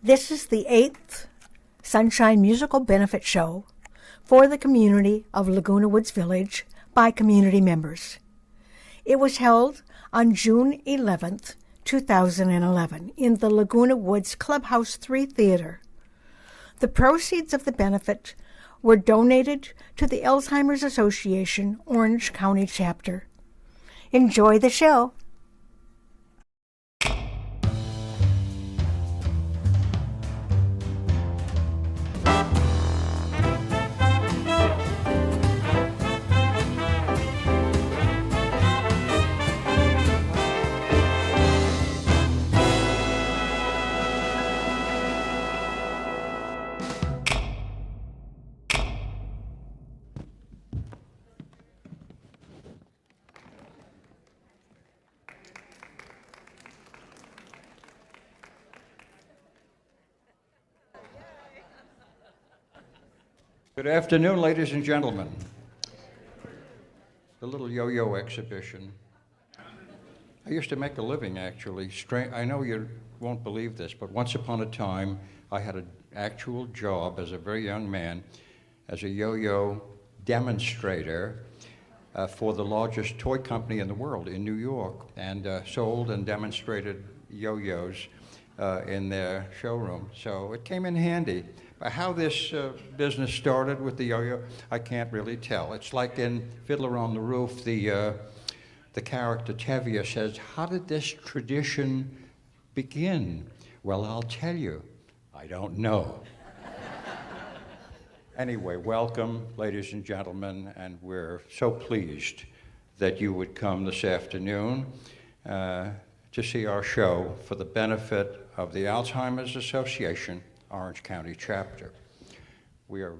This is the 8th Sunshine Musical Benefit Show for the community of Laguna Woods Village by community members. It was held on June 11th, 2011 in the Laguna Woods Clubhouse 3 Theater. The proceeds of the benefit were donated to the Alzheimer's Association Orange County chapter. Enjoy the show. Good afternoon, ladies and gentlemen. The little yo-yo exhibition. I used to make a living, actually. I know you won't believe this, but once upon a time, I had an actual job as a very young man as a yo-yo demonstrator for the largest toy company in the world in New York, and sold and demonstrated yo-yos in their showroom. So it came in handy. How this business started with the yo-yo, I can't really tell. It's like in Fiddler on the Roof, the character Tevye says, "How did this tradition begin?" Well, I'll tell you, I don't know. Anyway, welcome, ladies and gentlemen, and we're so pleased that you would come this afternoon to see our show for the benefit of the Alzheimer's Association Orange County chapter. We are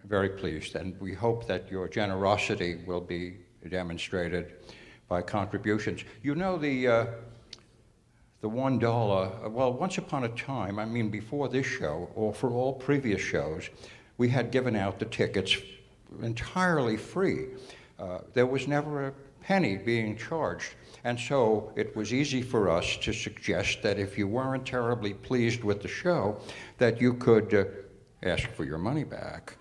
very pleased, and we hope that your generosity will be demonstrated by contributions. You know, the $1, well, once upon a time, I mean before this show, or for all previous shows, we had given out the tickets entirely free. There was never a penny being charged. And so it was easy for us to suggest that if you weren't terribly pleased with the show, that you could ask for your money back.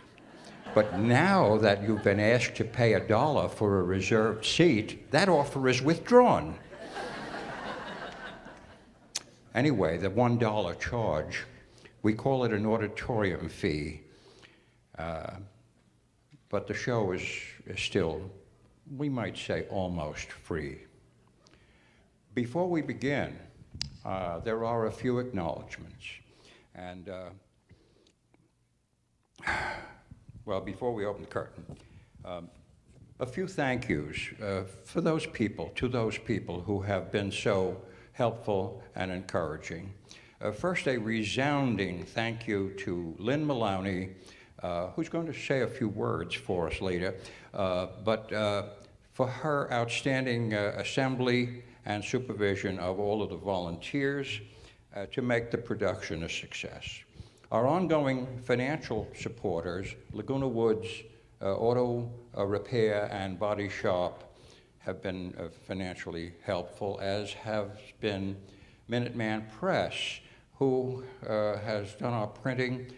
But now that you've been asked to pay $1 for a reserved seat, that offer is withdrawn. Anyway, the $1 charge, we call it an auditorium fee, but the show is still, we might say, almost free. Before we begin, there are a few acknowledgments. And, well, before we open the curtain, a few thank yous for those people, to those people who have been so helpful and encouraging. First, a resounding thank you to Lyn Malawi, who's going to say a few words for us later, but for her outstanding assembly and supervision of all of the volunteers to make the production a success. Our ongoing financial supporters, Laguna Woods Auto Repair and Body Shop, have been financially helpful, as have been Minuteman Press, who has done our printing,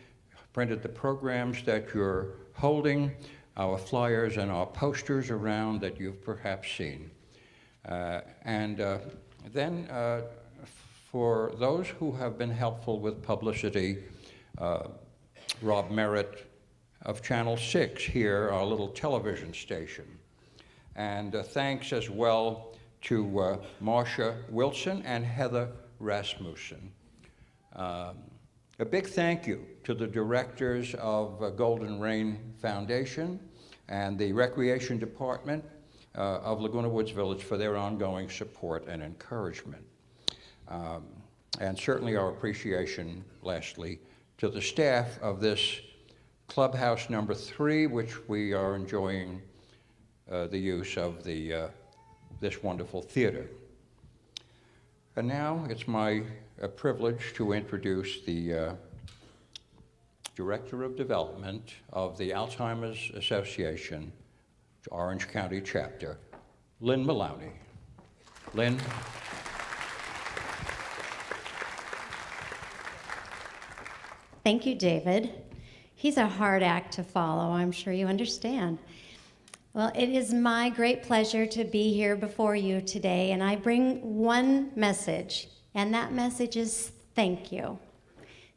printed the programs that you're holding, our flyers and our posters around that you've perhaps seen. And then for those who have been helpful with publicity, Rob Merritt of Channel 6 here, our little television station. And thanks as well to Marcia Wilson and Heather Rasmussen. A big thank you to the directors of Golden Rain Foundation and the Recreation Department of Laguna Woods Village for their ongoing support and encouragement. And certainly our appreciation, lastly, to the staff of this Clubhouse number 3, which we are enjoying the use of this wonderful theater. And now it's my privilege to introduce the Director of Development of the Alzheimer's Association Orange County chapter, Lyn Malawi. Lyn. Thank you, David. He's a hard act to follow, I'm sure you understand. Well, it is my great pleasure to be here before you today, and I bring one message, and that message is thank you.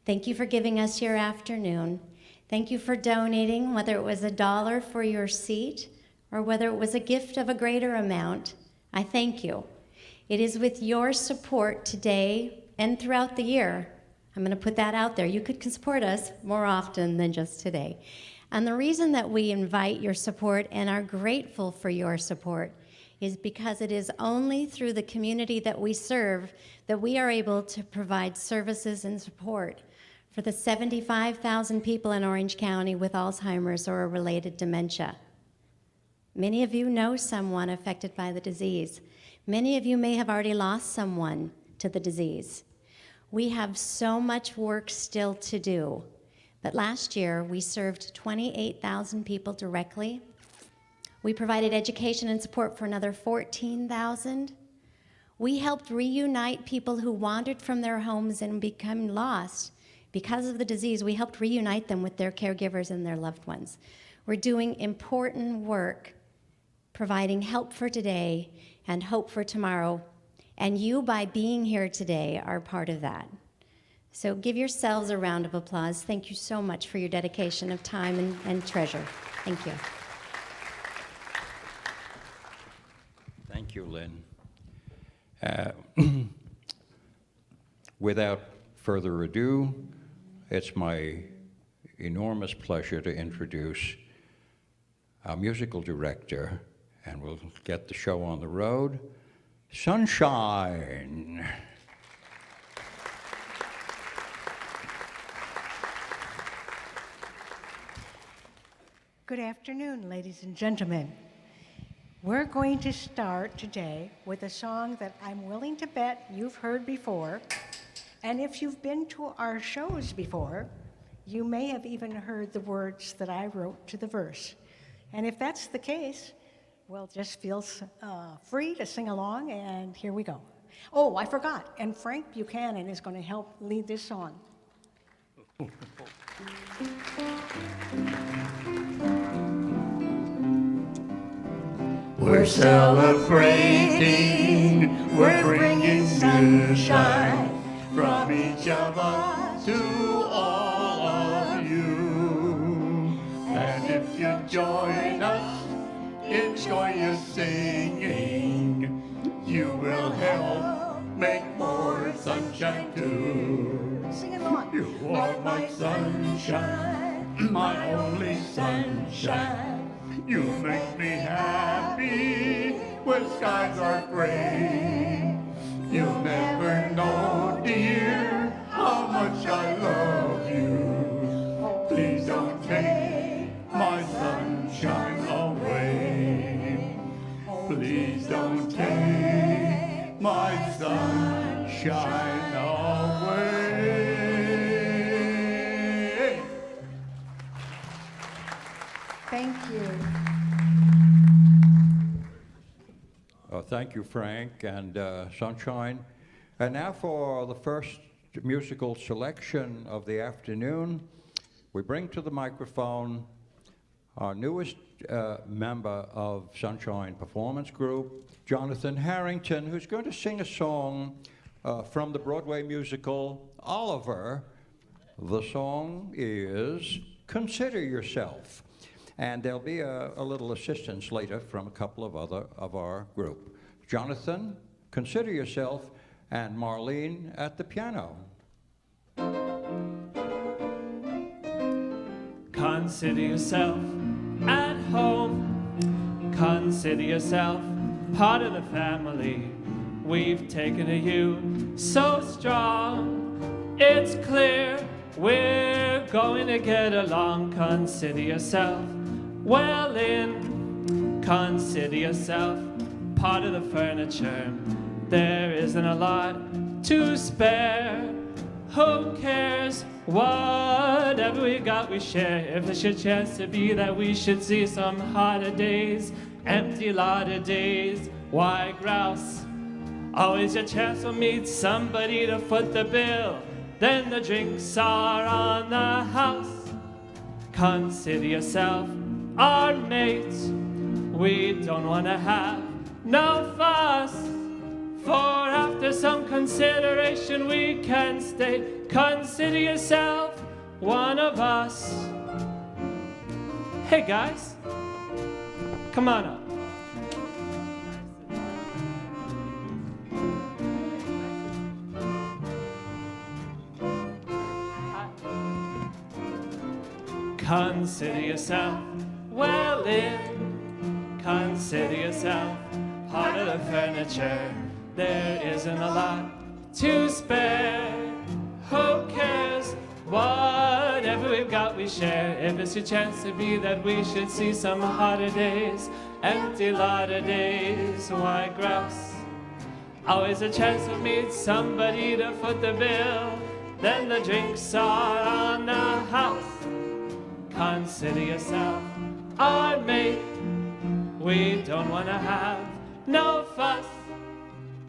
Thank you for giving us your afternoon. Thank you for donating, whether it was $1 for your seat or whether it was a gift of a greater amount. I thank you. It is with your support today and throughout the year. I'm going to put that out there. You could support us more often than just today. And the reason that we invite your support and are grateful for your support is because it is only through the community that we serve that we are able to provide services and support for the 75,000 people in Orange County with Alzheimer's or a related dementia. Many of you know someone affected by the disease. Many of you may have already lost someone to the disease. We have so much work still to do. But last year, we served 28,000 people directly. We provided education and support for another 14,000. We helped reunite people who wandered from their homes and become lost because of the disease. We helped reunite them with their caregivers and their loved ones. We're doing important work, providing help for today and hope for tomorrow. And you, by being here today, are part of that. So give yourselves a round of applause. Thank you so much for your dedication of time and treasure. Thank you. Thank you, Lyn. Without further ado, it's my enormous pleasure to introduce our musical director, and we'll get the show on the road, Sunshine. Good afternoon, ladies and gentlemen. We're going to start today with a song that I'm willing to bet you've heard before. And if you've been to our shows before, you may have even heard the words that I wrote to the verse. And if that's the case, well, just feel free to sing along, and here we go. Oh, I forgot, and Frank Buchanan is going to help lead this song. We're celebrating, we're bringing sunshine from each of us to all of you. And if you join us in joyous singing, you will help make more sunshine too. Sing along. You are my sunshine, my only sunshine. You make me happy when skies are gray. You'll never know, dear, how much I love you. Please don't take my sunshine away. Please don't take my sunshine away. Thank you. Thank you, Frank and Sunshine. And now for the first musical selection of the afternoon, we bring to the microphone our newest member of Sunshine Performance Group, Jonathan Harrington, who's going to sing a song from the Broadway musical Oliver. The song is Consider Yourself. And there'll be a little assistance later from a couple of other of our group. Jonathan, Consider Yourself, and Marlene at the piano. Consider yourself at home. Consider yourself part of the family. We've taken to you so strong. It's clear we're going to get along. Consider yourself well in. Consider yourself part of the furniture. There isn't a lot to spare. Who cares? Whatever we got, we share. If there should chance to be that we should see some harder days, empty lot of days, why grouse? Always a chance to meet somebody to foot the bill. then the drinks are on the house. Consider yourself our mates. We don't want to have no fuss, for after some consideration we can stay. Consider yourself one of us. Hey guys, come on up. Consider yourself well in. Consider yourself part of the furniture. There isn't a lot to spare. Who cares? Whatever we've got we share. If it's your chance to be that we should see some harder days, empty lot of days, why grouse? Always a chance to meet somebody to foot the bill. Then the drinks are on the house. Consider yourself our mate. We don't want to have no fuss,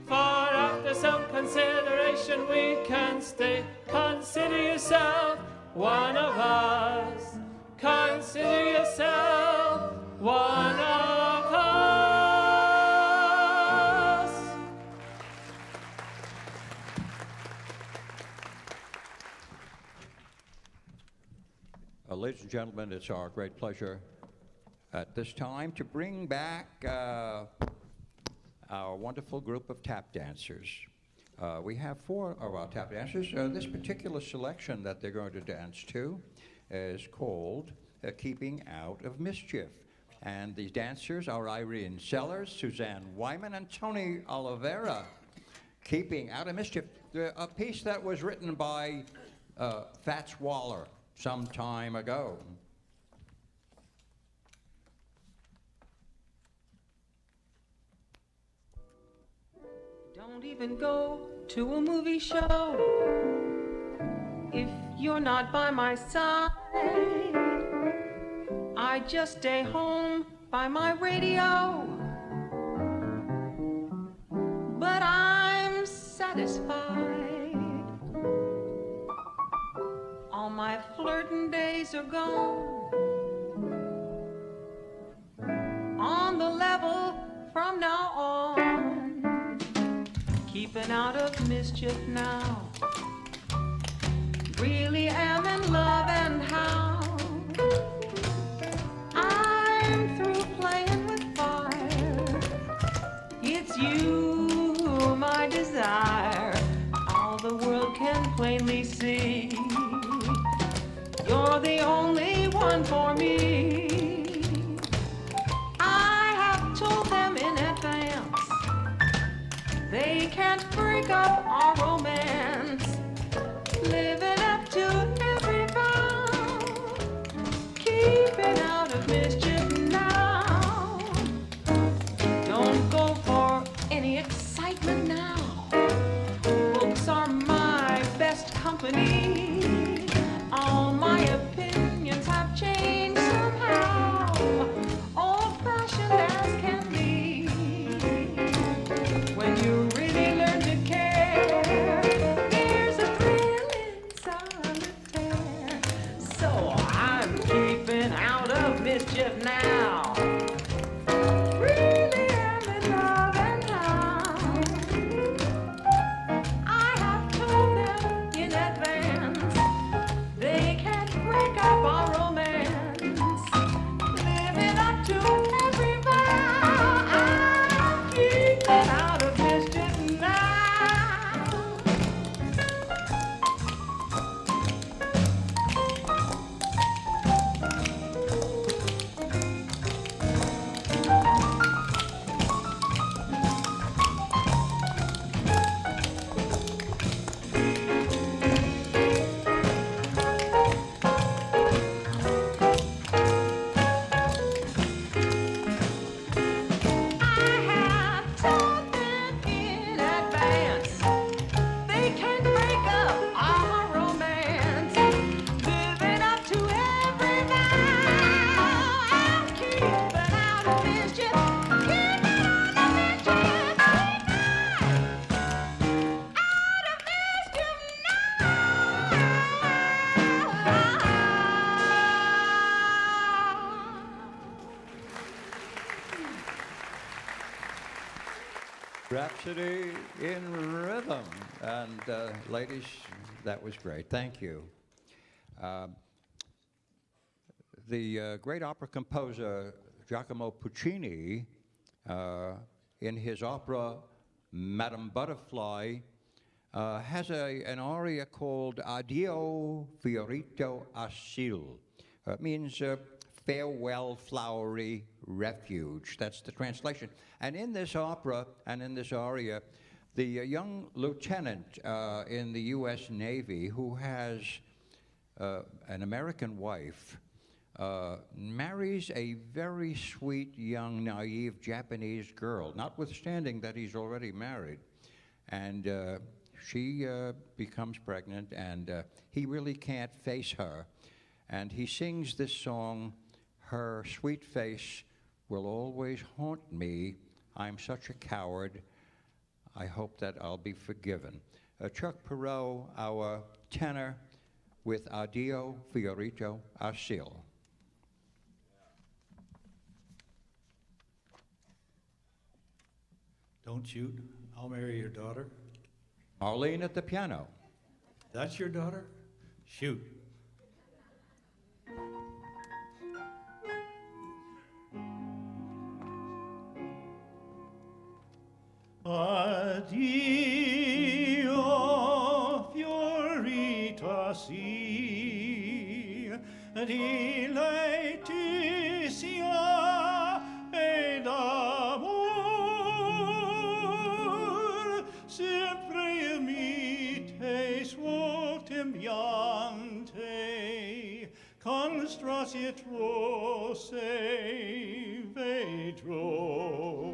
for after some consideration we can stay. Consider yourself one of us. Consider yourself one of us. Ladies and gentlemen, it's our great pleasure at this time to bring back our wonderful group of tap dancers. We have 4 of our tap dancers. This particular selection that they're going to dance to is called Keeping Out of Mischief. And the dancers are Irene Sellers, Suzanne Wyman, and Tony Oliveira. Keeping Out of Mischief, a piece that was written by Fats Waller some time ago. Don't even go to a movie show if you're not by my side. I just stay home by my radio, but I'm satisfied. All my flirting days are gone. On the level from now on, keeping out of mischief now. Really am in love, and how I'm through playing with fire. It's you, my desire. All the world can plainly see. You're the only one for me. I have told them in advance they can't break up our romance. Living up to every vow, keeping out of mischief now. Don't go for any excitement now. Books are my best company. All my opinions have changed somehow, old-fashioned as can be. When you really learn to care, there's a thrill in solitaire. So I'm keeping out of mischief now. Really am in love, and how I have told them in advance Rhapsody in Rhythm. And ladies, that was great. Thank you. The great opera composer Giacomo Puccini, in his opera Madame Butterfly, has an aria called Addio Fiorito Asil. It means farewell, flowery refuge. That's the translation. And in this opera and in this aria, the young lieutenant in the U.S. Navy who has an American wife marries a very sweet, young, naive Japanese girl, notwithstanding that he's already married. And she becomes pregnant, and he really can't face her. And he sings this song, "Her sweet face will always haunt me. I'm such a coward. I hope that I'll be forgiven." Chuck Perot, our tenor, with Addio Fiorito Asil. Don't shoot. I'll marry your daughter. Marlene at the piano. That's your daughter? Shoot. Addio, fiorita sì, di laetitia ed amor, sempre mite suotem iante, con strasie trosse vedro.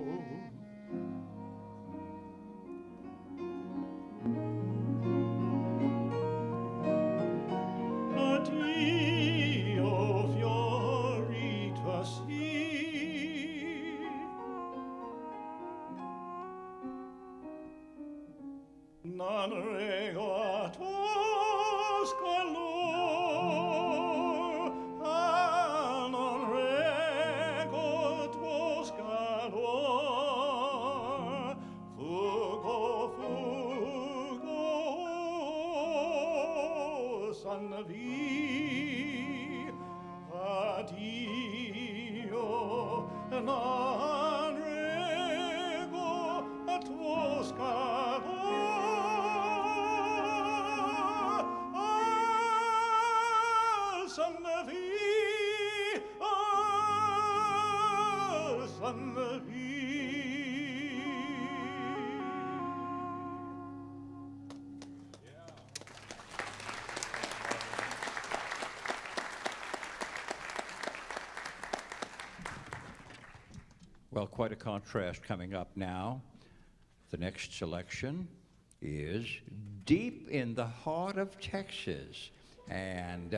Addio, fiorita sì. Non rego a tuo scalor, non rego a tuo scalor. Fugo, fugo, son vi, addio, non rego a tuo scalor. Son vi, son vi. Well, quite a contrast coming up now. The next selection is deep in the heart of Texas. And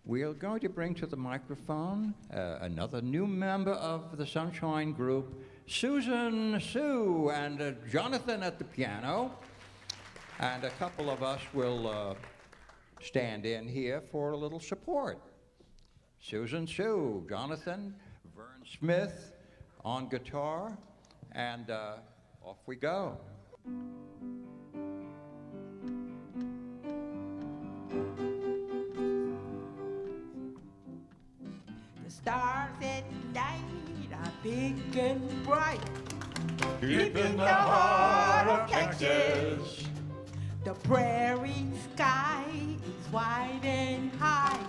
we're going to bring to the microphone another new member of the Sunshine Group, Susan Sue, and Jonathan at the piano. And a couple of us will stand in here for a little support. Susan Sue, Jonathan, Vern Smith on guitar, and off we go. The stars at night are big and bright. Deep in the heart of Texas, The prairie sky is wide and high.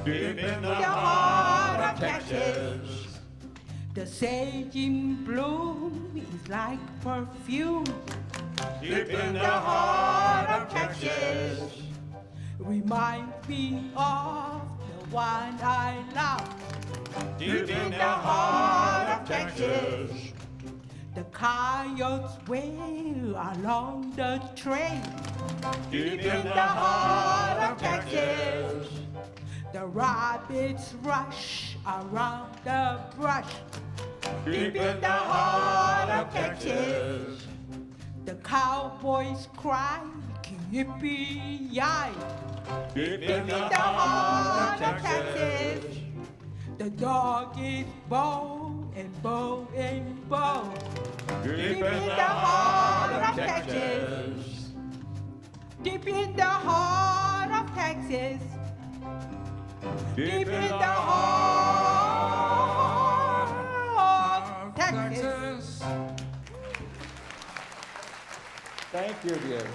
deep in the heart of Texas, The sage in bloom is like perfume. deep in the heart of Texas, Reminds me of the one I love. deep in the heart of Texas, The coyotes wail along the trail. deep in the heart of Texas, The rabbits rush around the brush. deep in the heart of Texas, The cowboys cry, yippee-yi. deep in the The heart of Texas. Texas, The dog is bow and bow and bow. deep in the heart of Texas. Deep in the heart of Texas. Deep in the heart of Texas. Thank you, dear.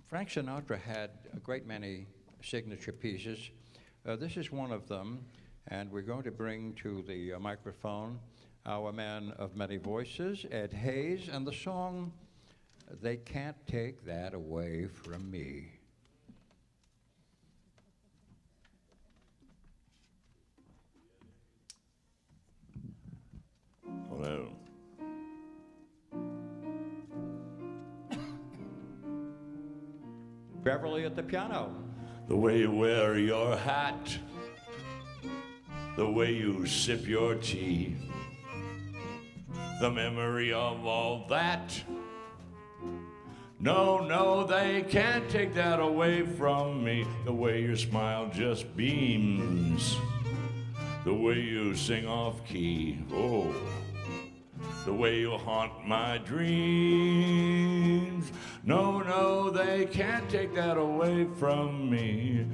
Frank Sinatra had a great many signature pieces. This is one of them, and we're going to bring to the microphone our man of many voices, Ed Hayes, and the song, They Can't Take That Away From Me. Hello. Beverly at the piano. The way you wear your hat, the way you sip your tea, the memory of all that. No, no, they can't take that away from me. The way your smile just beams, the way you sing off key, oh, the way you haunt my dreams. No, no, they can't take that away from me.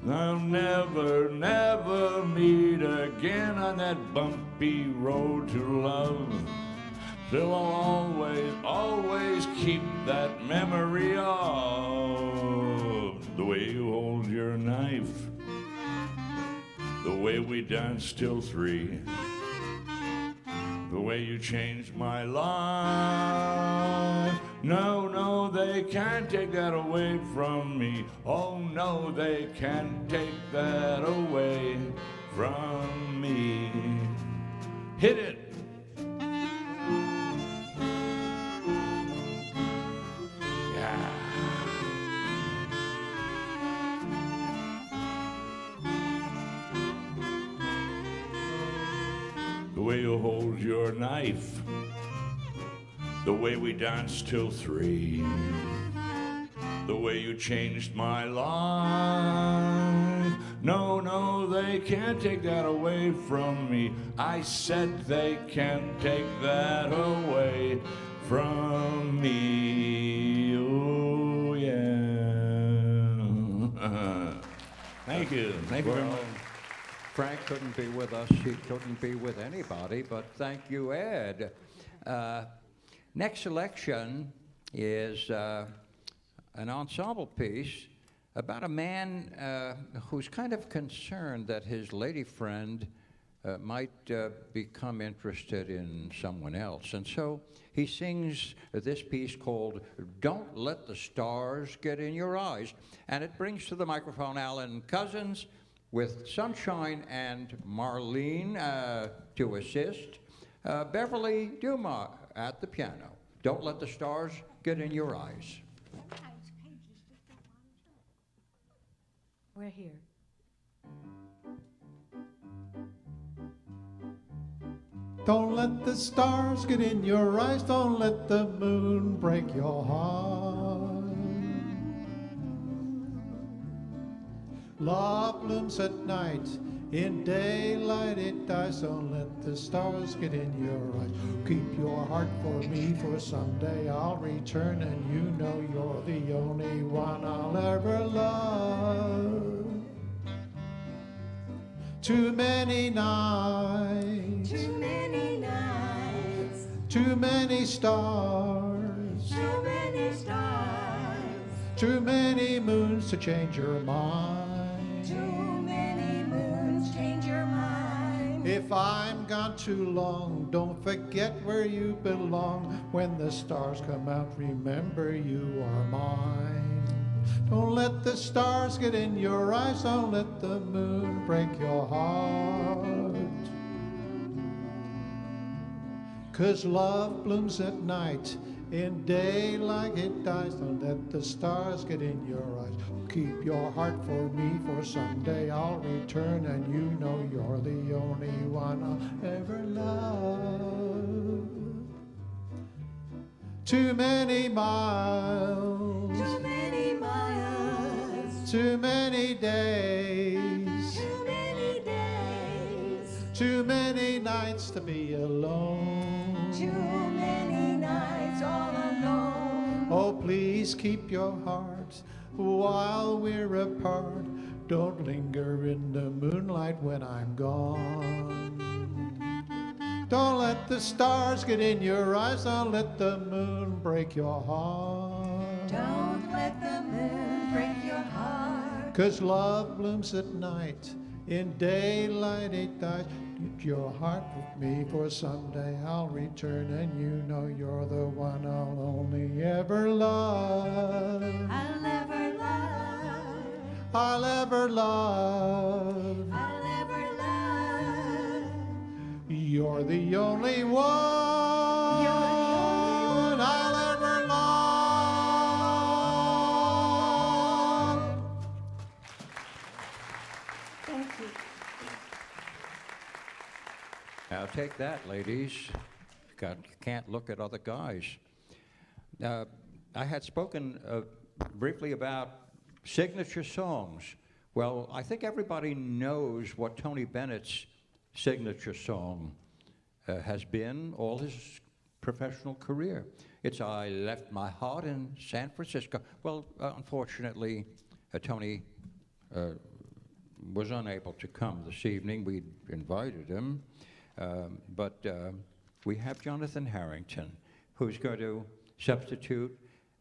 I'll never, never meet again on that bumpy road to love. Still I'll always, always keep that memory of the way you hold your knife, the way we danced till 3, the way you changed my life. No, no, they can't take that away from me. Oh no, they can't take that away from me. Hit it. Yeah. The way you hold your knife, the way we danced till 3, the way you changed my life. No, no, they can't take that away from me. I said they can't take that away from me. Oh, yeah. Thank you. Thank you very much. Frank couldn't be with us. He couldn't be with anybody, but thank you, Ed. Next selection is an ensemble piece about a man who's kind of concerned that his lady friend might become interested in someone else. And so he sings this piece called Don't Let the Stars Get in Your Eyes. And it brings to the microphone Alan Cousins with Sunshine and Marlene to assist. Beverly Dumas at the piano. Don't let the stars get in your eyes. We're here. Don't let the stars get in your eyes. Don't let the moon break your heart. Love blooms at night, in daylight it dies. Don't let the stars get in your eyes. Keep your heart for me, for someday I'll return, and you know you're the only one I'll ever love. Too many nights, Too many nights, too many stars, too many stars, too many moons to change your mind. too many moons change your mind. If I'm gone too long, don't forget where you belong. When the stars come out, remember you are mine. Don't let the stars get in your eyes. Don't let the moon break your heart. 'Cause love blooms at night, in daylight it dies. Don't let the stars get in your eyes. Keep your heart for me, for someday I'll return, and you know you're the only one I'll ever love. Too many miles, Too many miles, Too many days. Too many days. Too many nights to be alone. Too many nights all alone. Oh, please keep your heart while we're apart. Don't linger in the moonlight when I'm gone. Don't let the stars get in your eyes. Don't let the moon break your heart. Don't let the moon break your heart. 'Cause love blooms at night. In daylight it dies. Get your heart with me, for someday I'll return, and you know you're the one I'll only ever love. I'll ever love. I'll ever love. I'll ever love. You're the only one I'll ever love. Thank you. Now take that, ladies. God, you can't look at other guys. I had spoken briefly about signature songs. Well, I think everybody knows what Tony Bennett's signature song has been all his professional career. It's I Left My Heart in San Francisco. Well, unfortunately, Tony was unable to come this evening. We invited him. But we have Jonathan Harrington, who's going to substitute,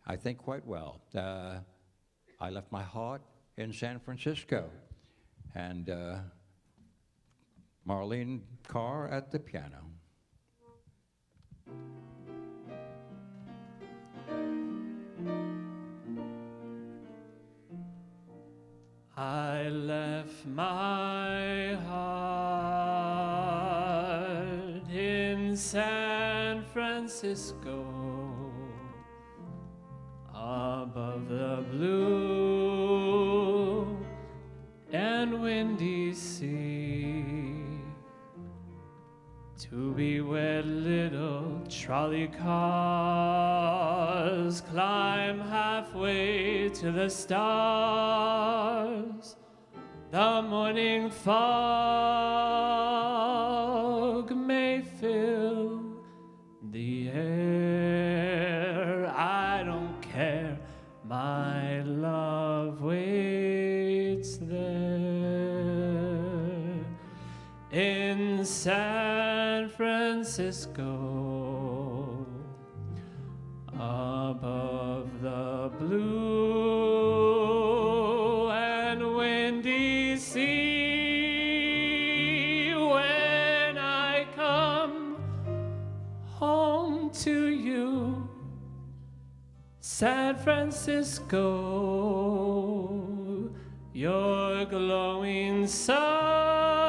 I think, quite well. I Left My Heart in San Francisco. And Marlene Carr at the piano. I left my heart in San Francisco, above the blue and windy sea, to be where little trolley cars climb halfway to the stars. The morning fog may fill the air. I don't care, my love waits there in San Francisco, above the blue and windy sea. When I come home to you, San Francisco, your glowing sun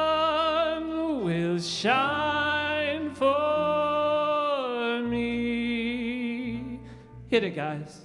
will shine for me. Hit it, guys.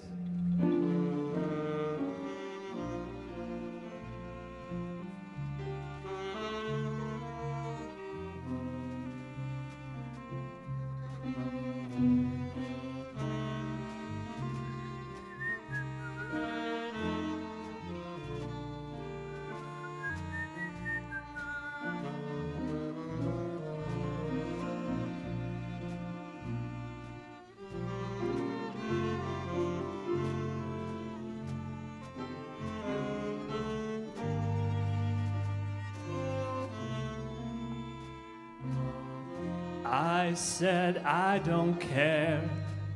I said I don't care,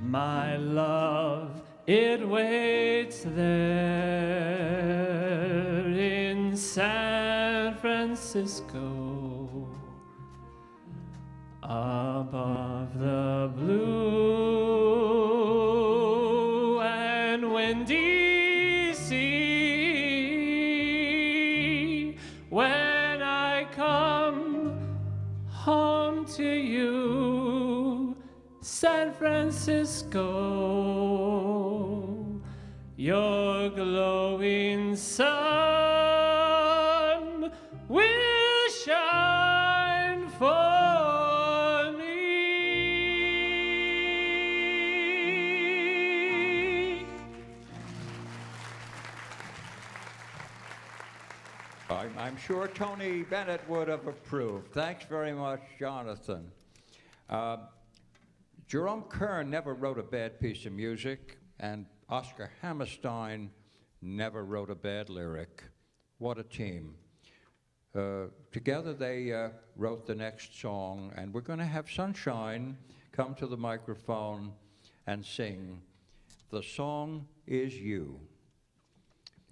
my love, it waits there in San Francisco, above the blue and windy sea. When I come home to you, San Francisco, your glowing sun will shine for me. I'm sure Tony Bennett would have approved. Thanks very much, Jonathan. Jerome Kern never wrote a bad piece of music, and Oscar Hammerstein never wrote a bad lyric. What a team. Together they wrote the next song, and we're going to have Sunshine come to the microphone and sing The Song Is You.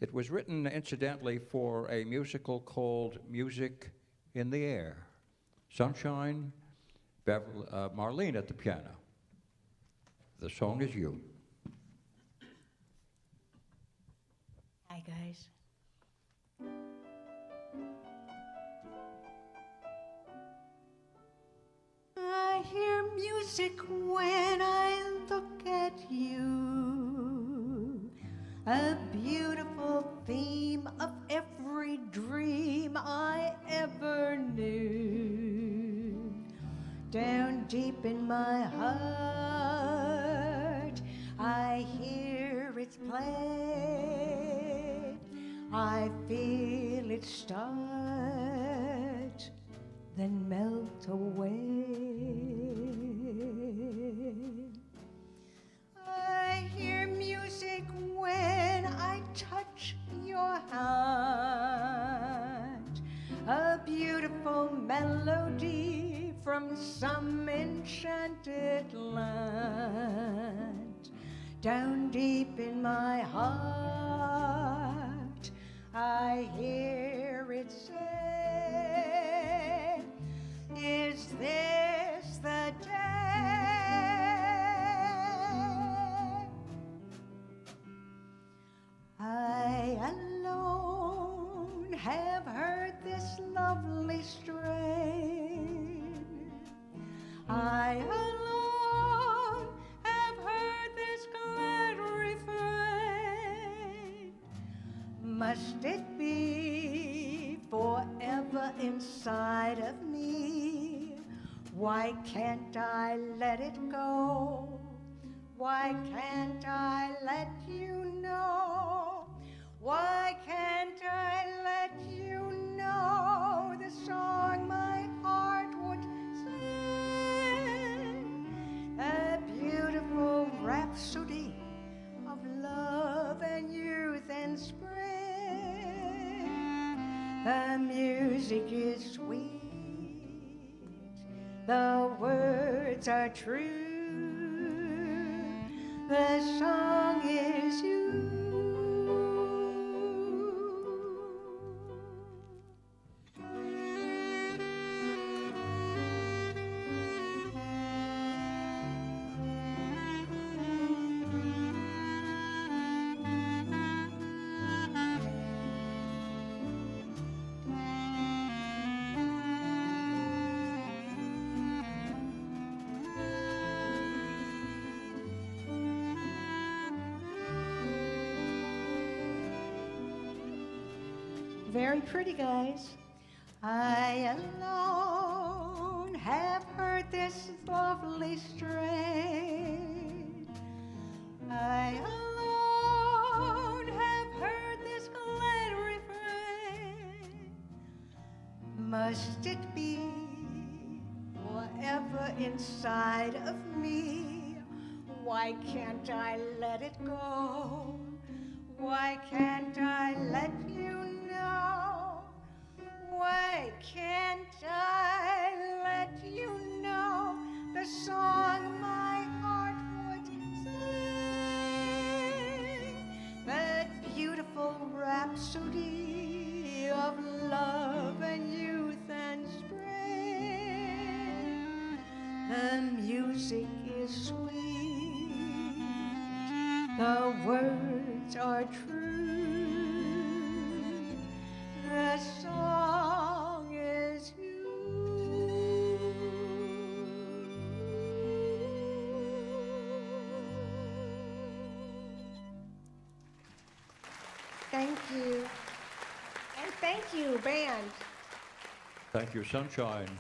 It was written, incidentally, for a musical called Music in the Air. Sunshine, Marlene at the piano. The Song Is You. Hi, guys. I hear music when I look at you, a beautiful theme of every dream I ever knew. Down deep in my heart, I hear it play. I feel it start, then melt away. I hear music when I touch your hand, a beautiful melody from some enchanted land. Down deep in my heart, I hear it say, is this the day? I alone have heard this lovely strain. I alone have heard this glad refrain. Must it be forever inside of me? Why can't I let it go? Why can't I let you know? Why can't I let you know the song my heart would sing? A beautiful rhapsody of love and youth and spring. The music is sweet, the words are true. The song is you. Very pretty, guys. I alone have heard this lovely strain. I alone have heard this glad refrain. Must it be forever inside of me? Why can't I let it go? Why can't I let you know? Why can't I let you know the song my heart would sing? That beautiful rhapsody of love and youth and spring. The music is sweet, the words are true. The song is you. Thank you. And thank you, band. Thank you, Sunshine.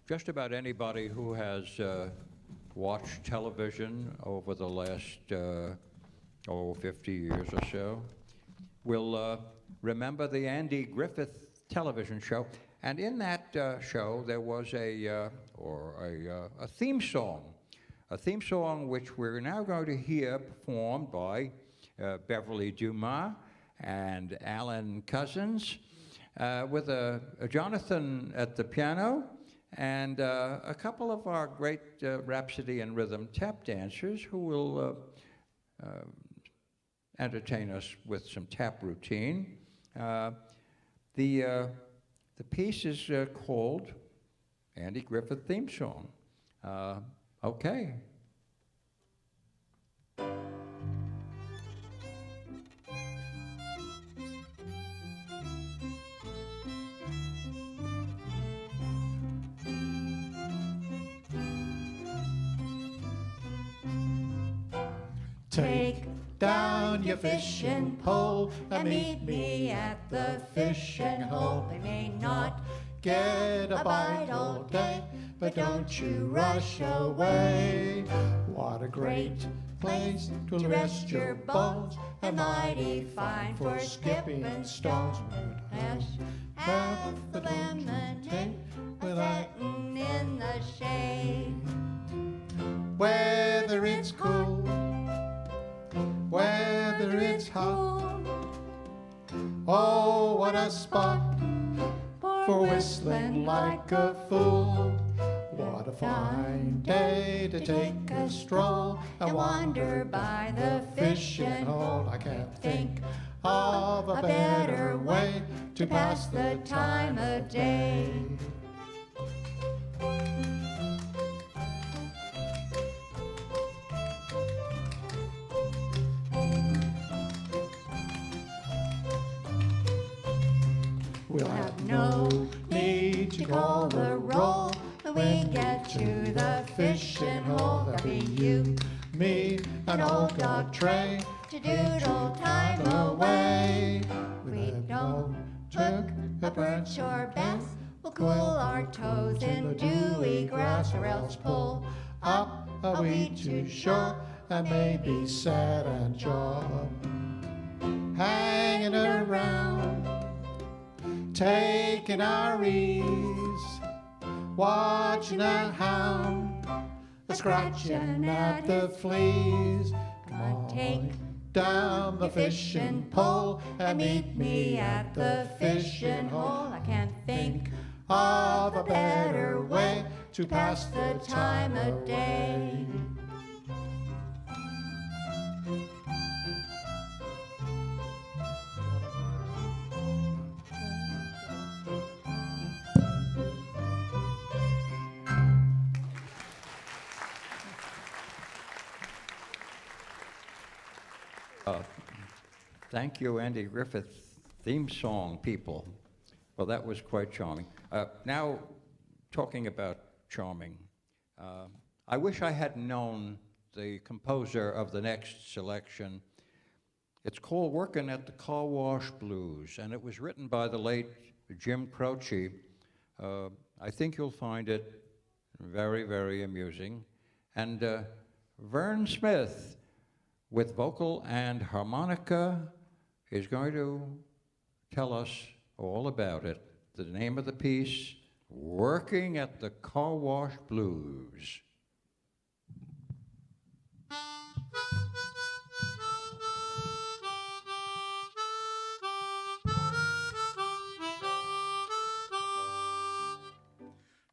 Just about anybody who has watched television over the last 50 years or so will remember the Andy Griffith television show. And in that show, there was a theme song which we're now going to hear performed by Beverly Dumas and Alan Cousins, with a Jonathan at the piano, and a couple of our great Rhapsody and rhythm tap dancers who will entertain us with some tap routine. The piece is called Andy Griffith Theme Song. Okay. Take down your fishing pole and meet me at the fishing hole. They may not get a bite all day, but don't you rush away. What a great place to rest your bones, and mighty fine for skipping stones. Half the lemonade without in the shade. Whether it's cool, whether it's hot, oh, what a spot for whistling like a fool. What a fine day to take a stroll and wander by the fishing hole. I can't think of a better way to pass the time of day. We'll have no need to call the roll when we get to the fishing hole. There'll be you, me, and old dog Trey to doodle time away. We don't took a branch or bass. We'll cool our toes in dewy grass, or else pull up a weed to shore and maybe set and jaw. Hanging around, taking our ease, watching that hound scratching at the fleas. Come on, take down the fishing pole and meet me at the fishing hole. I can't think of a better way to pass the time of day. Thank you, Andy Griffith theme song, people. Well, that was quite charming. Now, talking about charming, I wish I had known the composer of the next selection. It's called Working at the Car Wash Blues, and it was written by the late Jim Croce. I think you'll find it very, very amusing. And Vern Smith, with vocal and harmonica, is going to tell us all about it. The name of the piece, Working at the Car Wash Blues.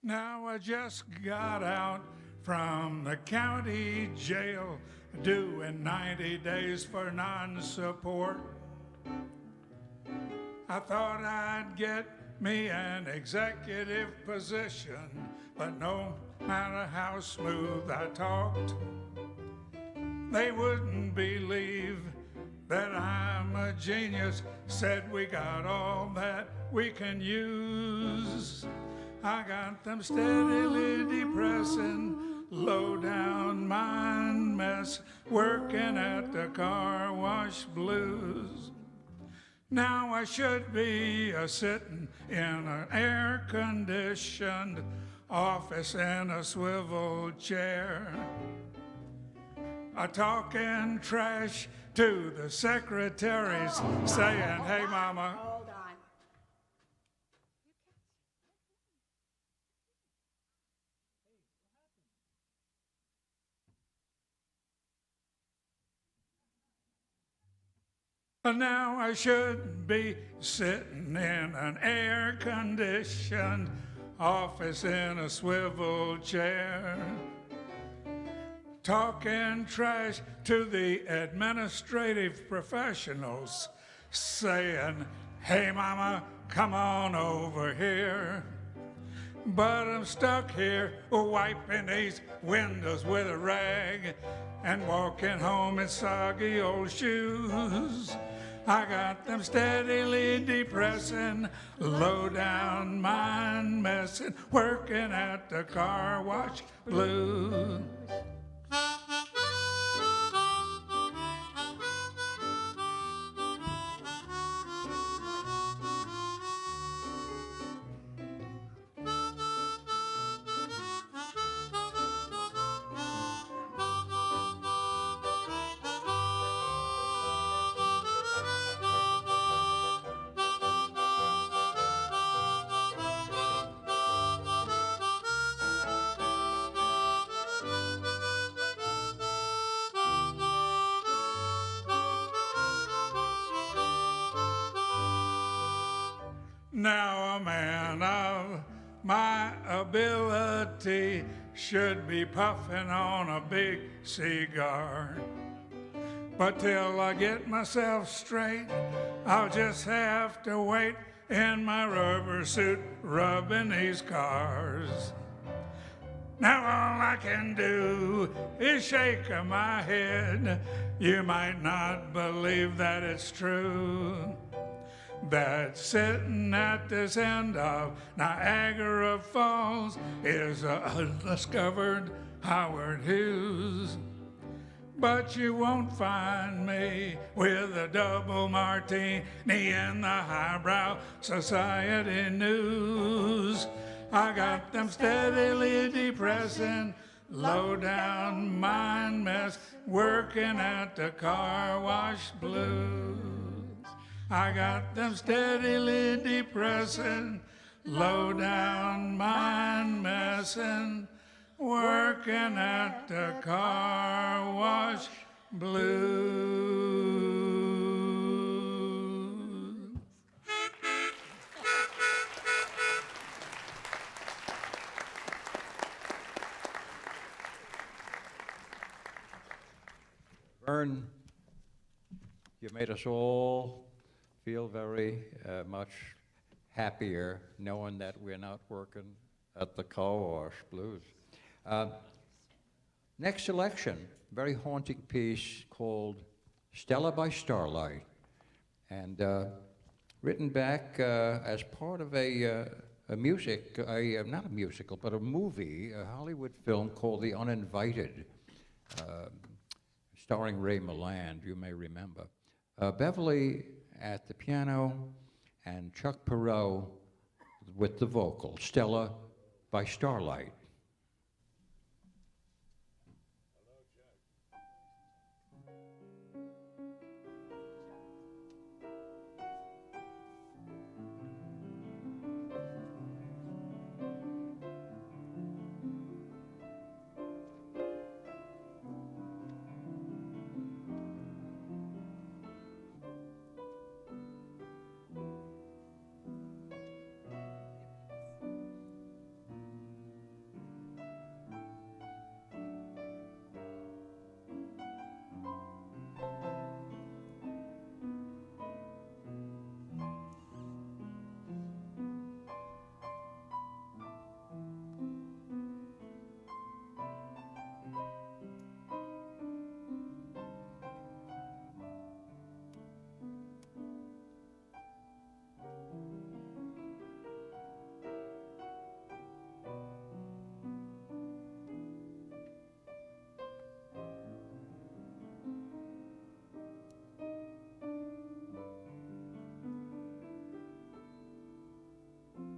Now I just got out from the county jail, doing 90 days for non-support. I thought I'd get me an executive position, but no matter how smooth I talked, they wouldn't believe that I'm a genius. Said we got all that we can use. I got them steadily depressing, low down mind mess, working at the car wash blues. Now I should be sitting in an air-conditioned office in a swivel chair. talking trash to the secretaries, saying, hey, mama. Hold on. Now I should be sitting in an air-conditioned office in a swivel chair, talking trash to the administrative professionals, saying, hey, mama, come on over here. But I'm stuck here wiping these windows with a rag and walking home in soggy old shoes. I got them steadily depressing, low down mind messing, working at the car wash blues. Now a man of my ability should be puffing on a big cigar. But till I get myself straight, I'll just have to wait in my rubber suit rubbing these cars. Now all I can do is shake my head. You might not believe that it's true, that sitting at this end of Niagara Falls is a undiscovered Howard Hughes. But you won't find me with a double martini in the highbrow society news. I got them steadily depressing, low down mind mess, working at the car wash blues. I got them steadily depressing, low down mind messing, working at the car wash blues. Vern, you made us all feel very much happier knowing that we're not working at the car wash blues. Next selection, very haunting piece called Stella by Starlight, and written back as part of a music, not a musical, but a movie, a Hollywood film called The Uninvited, starring Ray Milland, you may remember. Beverly at the piano and Chuck Perot with the vocal, Stella by Starlight.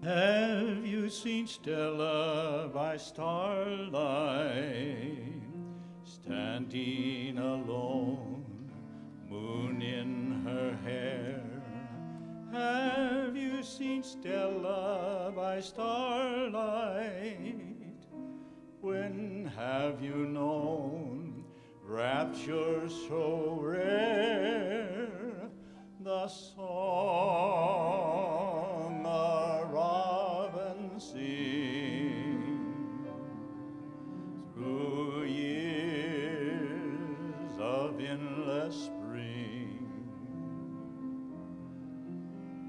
Have you seen Stella by starlight? standing alone, moon in her hair. Have you seen Stella by starlight? When have you known rapture so rare? The song a robin sings through years of endless spring.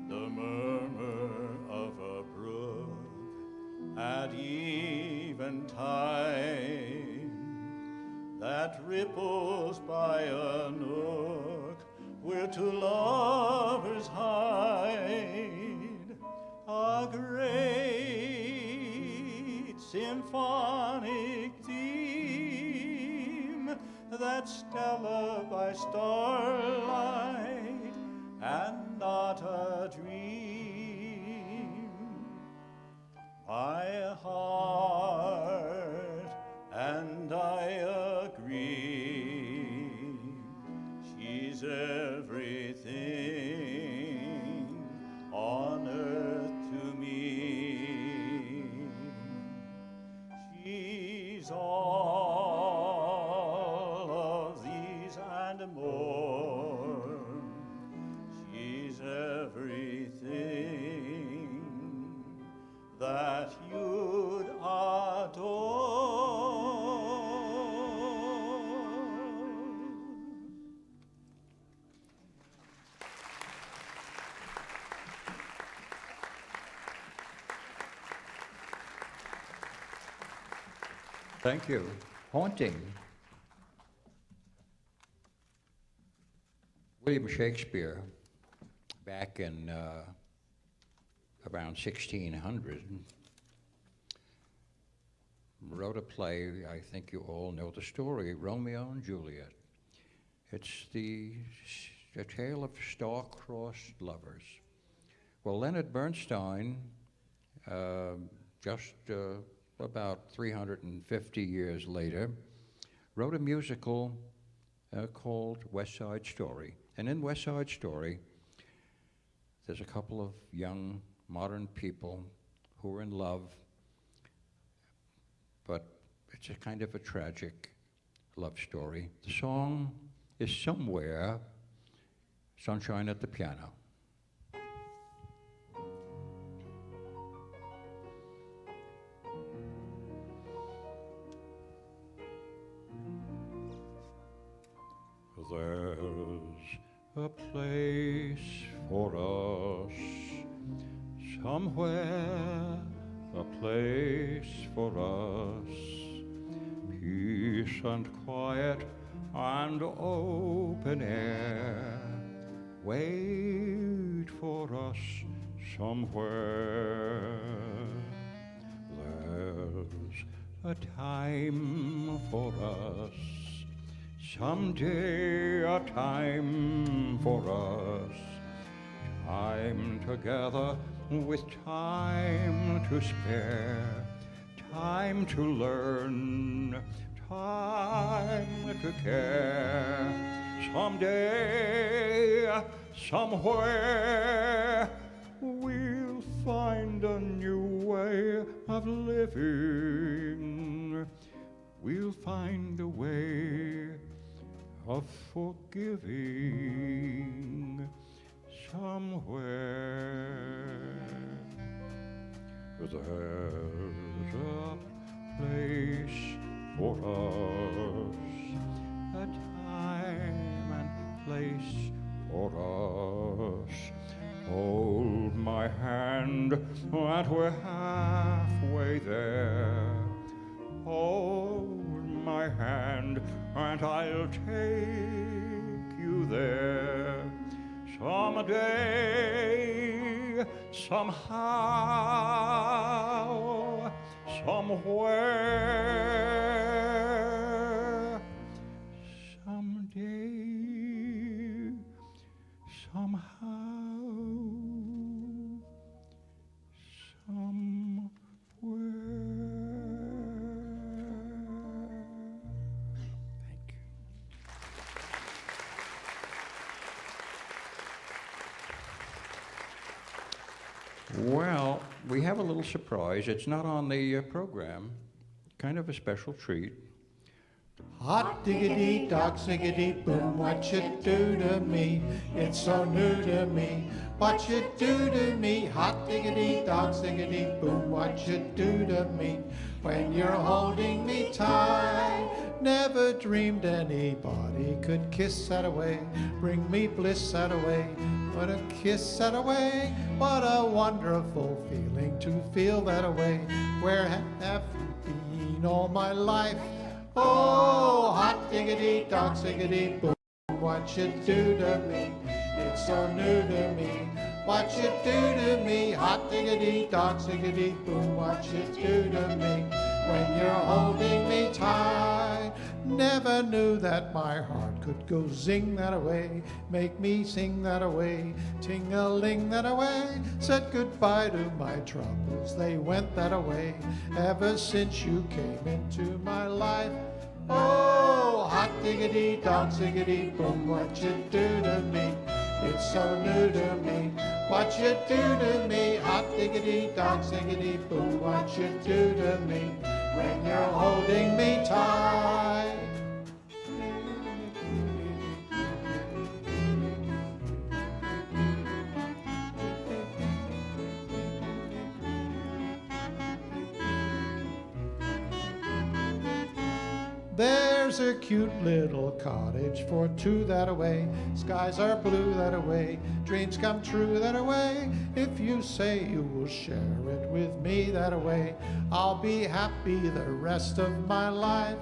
The murmur of a brook at eventide that ripples by a nook where two lovers hide. A great symphonic theme, that Stella by starlight, and not a dream. My heart and I agree, she's everything on earth to me. She's all of these and more. She's everything that you'd adore. Thank you. Haunting. William Shakespeare, back in around 1600, wrote a play. I think you all know the story, Romeo and Juliet. It's the tale of star-crossed lovers. Well, Leonard Bernstein, just about 350 years later, wrote a musical called West Side Story. And in West Side Story, there's a couple of young, modern people who are in love, but it's a kind of a tragic love story. The song is Somewhere, Sunshine at the Piano. There's a place for us somewhere, a place for us, peace and quiet and open air. Wait for us somewhere. There's a time for us, someday a time for us, time together with time to spare, time to learn, time to care. Someday, somewhere, we'll find a new way of living. We'll find a way of forgiving somewhere. There's a place for us, a time and place for us. Hold my hand and we're halfway there. Hold my hand and I'll take you there. Someday, somehow, somewhere. Someday, somehow, somewhere. Well, we have a little surprise. It's not on the program. Kind of a special treat. Hot diggity dog siggity boom, what you do to me? It's so new to me. What you do to me? Hot diggity dog siggity boom, what you do to me? When you're holding me tight, never dreamed anybody could kiss that away, bring me bliss that away. What a kiss that away, what a wonderful feeling to feel that away. Where have you been all my life? Oh, hot diggity dog siggity boom, what you do to me? It's so new to me. What you do to me? Hot diggity dog siggity boom, what you do to me? When you're holding me tight, never knew that my heart could go zing that away, make me sing that away, ting-a-ling that away. Said goodbye to my troubles, they went that away, ever since you came into my life. Oh, hot diggity dog siggity boom, what you do to me? It's so new to me. What you do to me? Hot diggity dog siggity boom, what you do to me? When you're holding me tight. There's a cute little cottage for two that away. Skies are blue that away. Dreams come true that away. If you say you will share it with me that away, I'll be happy the rest of my life.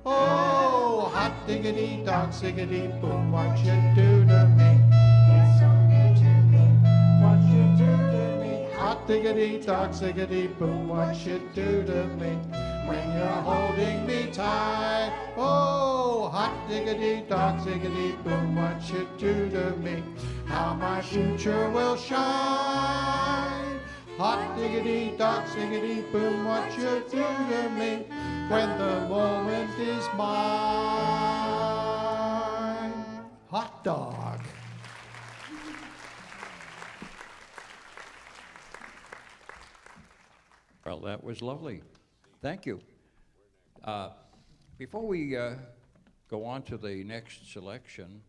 Oh, hot diggity dog siggity boom, what you do to me? It's so new to me. What you do to me? Hot diggity dog siggity boom, what you do to me? When you're holding me tight. Oh, hot diggity dog siggity boom, what you do to me? How my future will shine. Hot diggity dog siggity boom, what you do to me? When the moment is mine. Hot dog. Well, that was lovely. Thank you. Before we go on to the next selection,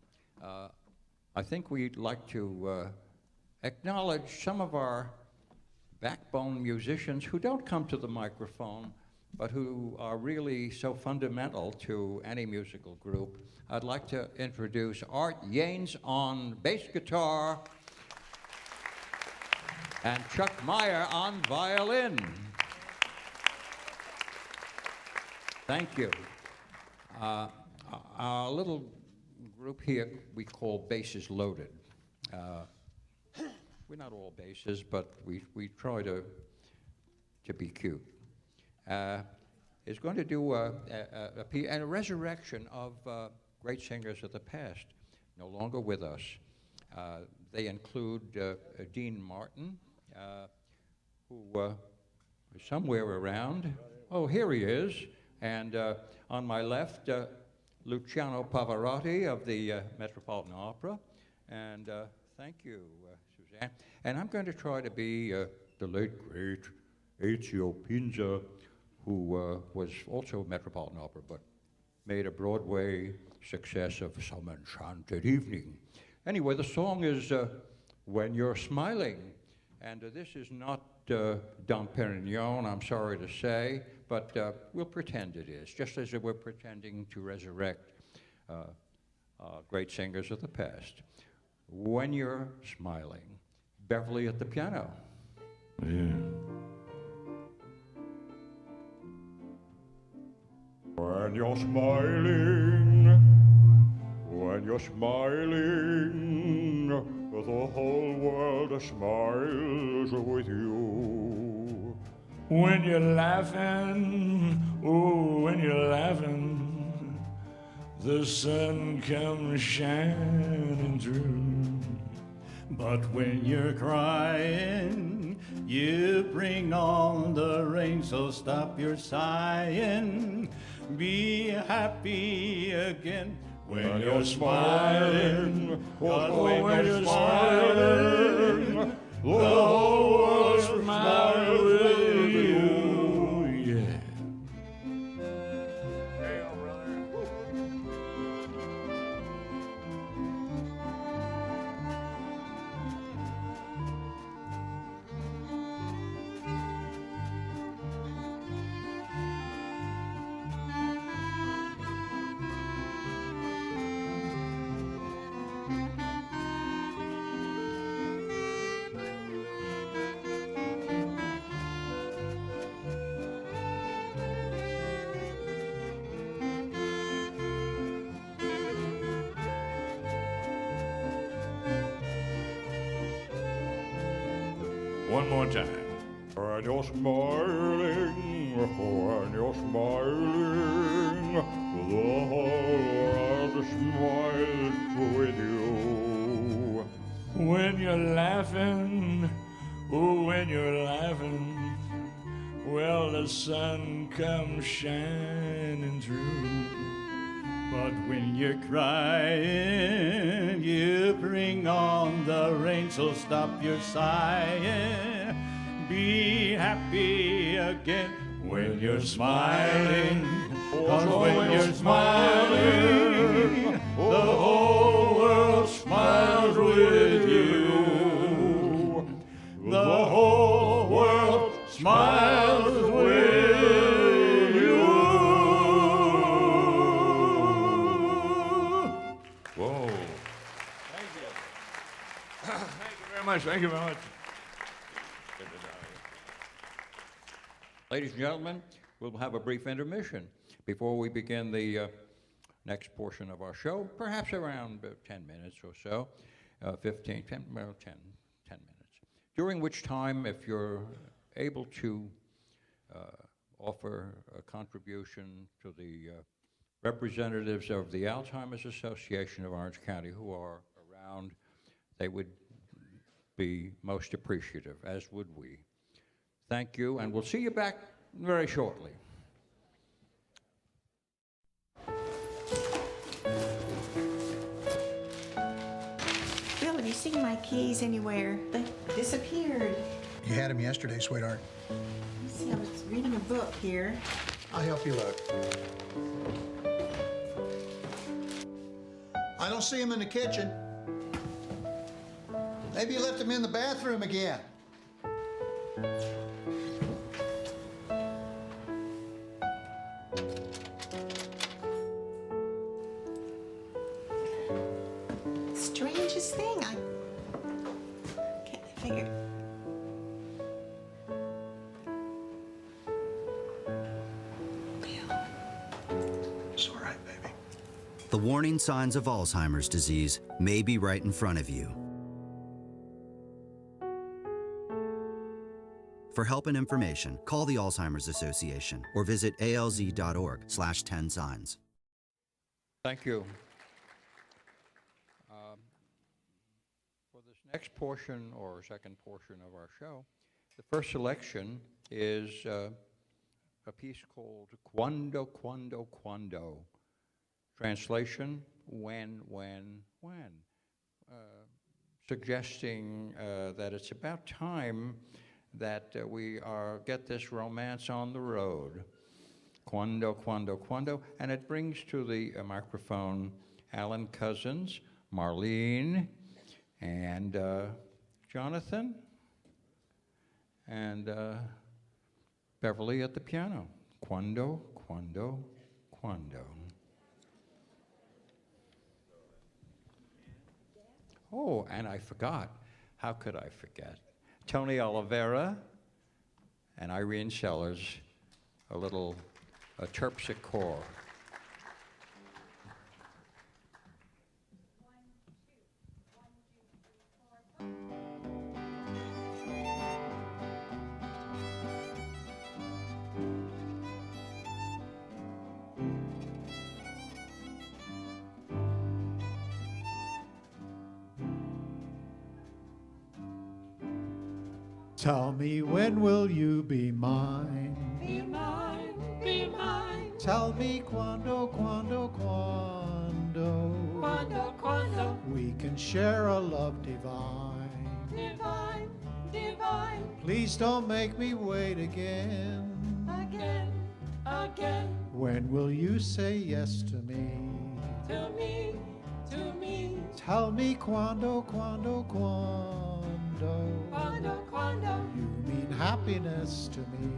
I think we'd like to acknowledge some of our backbone musicians who don't come to the microphone, but who are really so fundamental to any musical group. I'd like to introduce Art Yanes on bass guitar and Chuck Meyer on violin. Thank you. Our little group here we call Basses Loaded. We're not all basses, but we try to be cute. Is going to do a resurrection of great singers of the past, no longer with us. They include Dean Martin, who is somewhere around. Oh, here he is. And on my left, Luciano Pavarotti of the Metropolitan Opera. And thank you, Suzanne. And I'm going to try to be the late, great Ezio Pinza, who was also Metropolitan Opera, but made a Broadway success of Some Enchanted Evening. Anyway, the song is When You're Smiling. And this is not Dom Perignon, I'm sorry to say, but we'll pretend it is, just as we're pretending to resurrect great singers of the past. When You're Smiling. Beverly at the piano. Yeah. When you're smiling, the whole world smiles with you. When you're laughing, oh, when you're laughing, the sun comes shining through. But when you're crying, you bring on the rain, so stop your sighing, be happy again. When you're smiling, oh, when you're smiling, the whole world smiles with you. Yeah. One more time. And you're smiling, and you're smiling, the whole world smiles with you. When you're laughing, oh, when you're laughing, well, the sun comes shining through. But when you're crying, you bring on the rain, so stop your sighing. Be happy again when you're smiling. 'Cause when you're smiling, the whole world smiles with you. The whole world smiles with you. Whoa. Thank you. Thank you very much. Thank you very much. Ladies and gentlemen, we'll have a brief intermission before we begin the next portion of our show, perhaps around 10 minutes or so, 10 minutes, during which time, if you're able to offer a contribution to the representatives of the Alzheimer's Association of Orange County who are around, they would be most appreciative, as would we. Thank you, and we'll see you back very shortly. Bill, have you seen my keys anywhere? They disappeared. You had them yesterday, sweetheart. Let's see, I was reading a book here. I'll help you look. I don't see them in the kitchen. Maybe you left them in the bathroom again. Strangest thing. I can't figure. It's all right, baby. The warning signs of Alzheimer's disease may be right in front of you. For help and information, call the Alzheimer's Association or visit alz.org/10signs. Thank you. For this next portion or second portion of our show, the first selection is a piece called Quando, Quando, Quando. Translation, when, suggesting that it's about time that we get this romance on the road. Quando, Quando, Quando. And it brings to the microphone Alan Cousins, Marlene, and Jonathan, and Beverly at the piano. Quando, Quando, Quando. Oh, and I forgot. How could I forget? Tony Oliveira and Irene Sellers, a terpsichore. Tell me, when will you be mine? Be mine, be mine. Tell me, quando, quando, quando. Quando, quando. We can share a love divine. Divine. divine. Please don't make me wait again. Again, again, When will you say yes to me? to me, to me. Tell me quando, quando, quando. Quando, You mean happiness to me.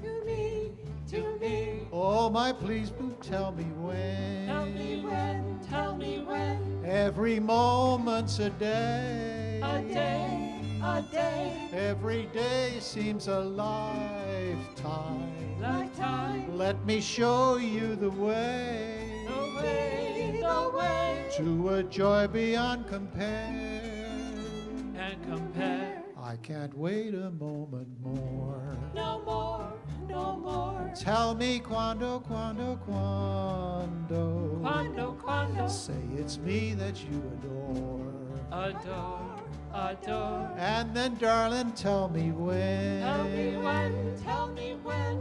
to me, to me. Oh, my please, boo, tell me when. Tell me when, tell me when. Every moment's a day. A day, a day. Every day seems a lifetime. Lifetime. Let me show you the way. The way, the way. To a joy beyond compare. And compare. I can't wait a moment more. No more, no more. Tell me quando, quando, quando. Quando, quando. Say it's me that you adore. Adore, adore. And then, darling, tell me when. Tell me when, tell me when.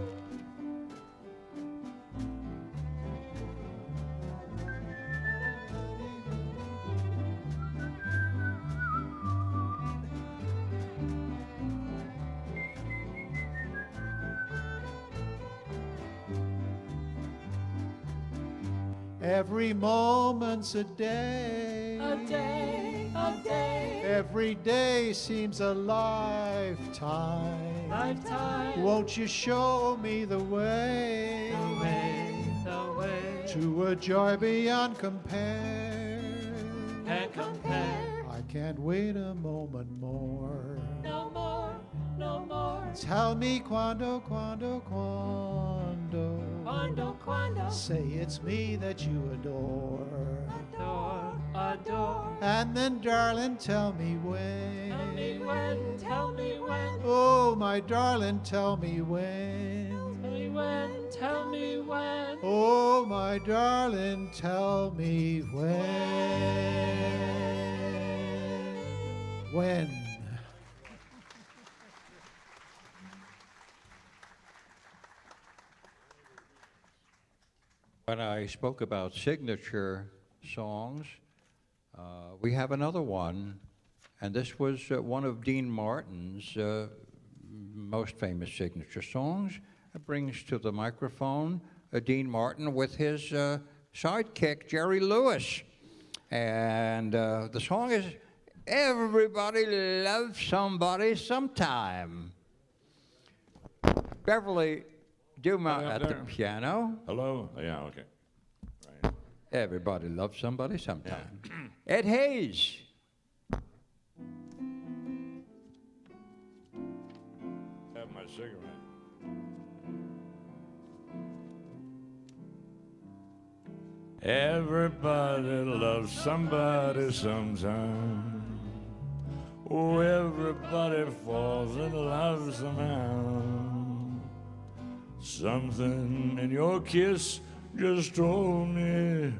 Every moment's a day. A day, a day. Every day seems a lifetime. Lifetime. Won't you show me the way? The way, the way. To a joy beyond compare. And compare. I can't wait a moment more. No more, no more. Tell me quando, quando, quando. Quando, quando. Say it's me that you adore. Adore, adore. And then, darling, tell me when. Tell me when, tell me when. Oh, my darling, tell me when. Tell me when, tell me when. Oh, my darling, tell me when. When. When I spoke about signature songs, we have another one, and this was one of Dean Martin's most famous signature songs. It brings to the microphone Dean Martin with his sidekick, Jerry Lewis. And the song is Everybody Loves Somebody Sometime. Beverly Dumont at the piano. Hello? Yeah, okay. Right. Everybody loves somebody sometime. Ed Hayes. Have my cigarette. Everybody loves somebody sometime. Oh, everybody falls in love somehow. Something in your kiss just told me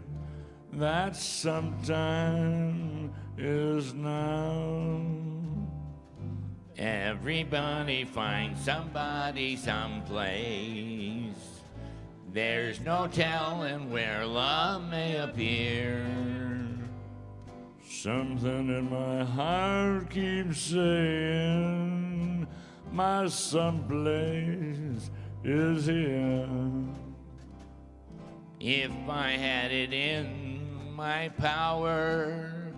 that sometime is now. Everybody finds somebody someplace. There's no telling where love may appear. Something in my heart keeps saying my someplace is here. If I had it in my power,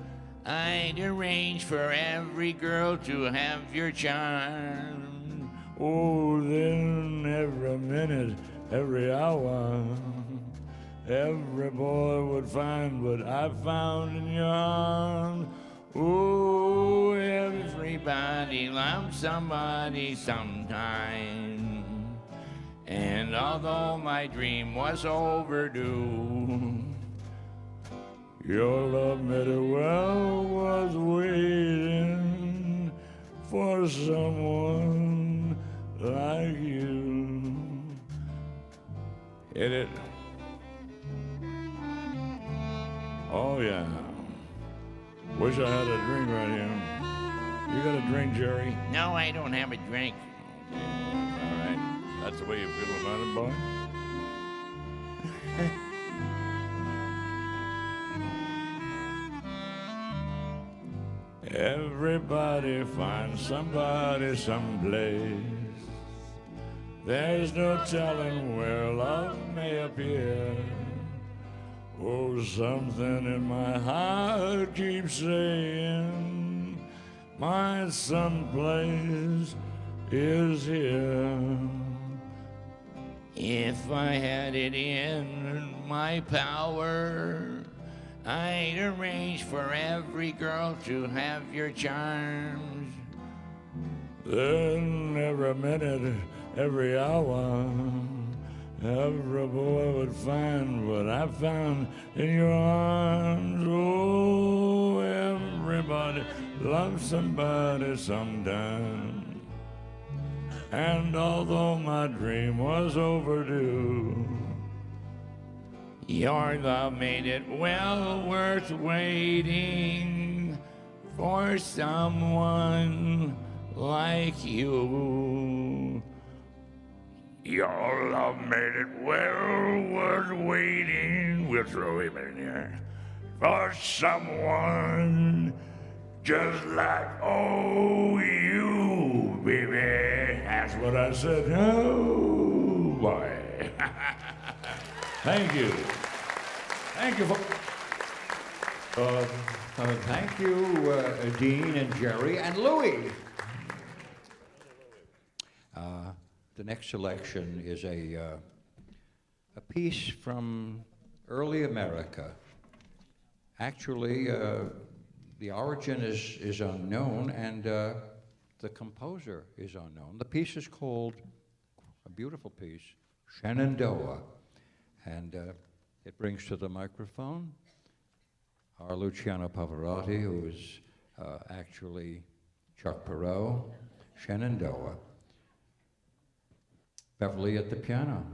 I'd arrange for every girl to have your charm. Oh, then every minute, every hour, every boy would find what I found in your arms. Oh, Everybody loves somebody sometime. And although my dream was overdue, your love mighty well was waiting for someone like you. Hit it. Oh, yeah. Wish I had a drink right here. You got a drink, Jerry? no, I don't have a drink. All right. That's the way you feel about it, boy? Everybody finds somebody someplace. There's no telling where love may appear. Oh, something in my heart keeps saying my someplace is here. If I had it in my power, I'd arrange for every girl to have your charms. Then every minute, every hour, every boy would find what I found in your arms. Oh, everybody loves somebody sometime. And although my dream was overdue, your love made it well worth waiting for someone like you. your love made it well worth waiting. We'll throw him in there for someone just like, oh, you, baby. That's what I said. Oh, boy. Thank you. Thank you for... Thank you, Dean and Jerry and Louie. The next selection is a piece from early America. Actually, the origin is unknown, and the composer is unknown. The piece is called, a beautiful piece, Shenandoah, and it brings to the microphone our Luciano Pavarotti, who is actually Chuck Perot, Shenandoah. Beverly at the piano.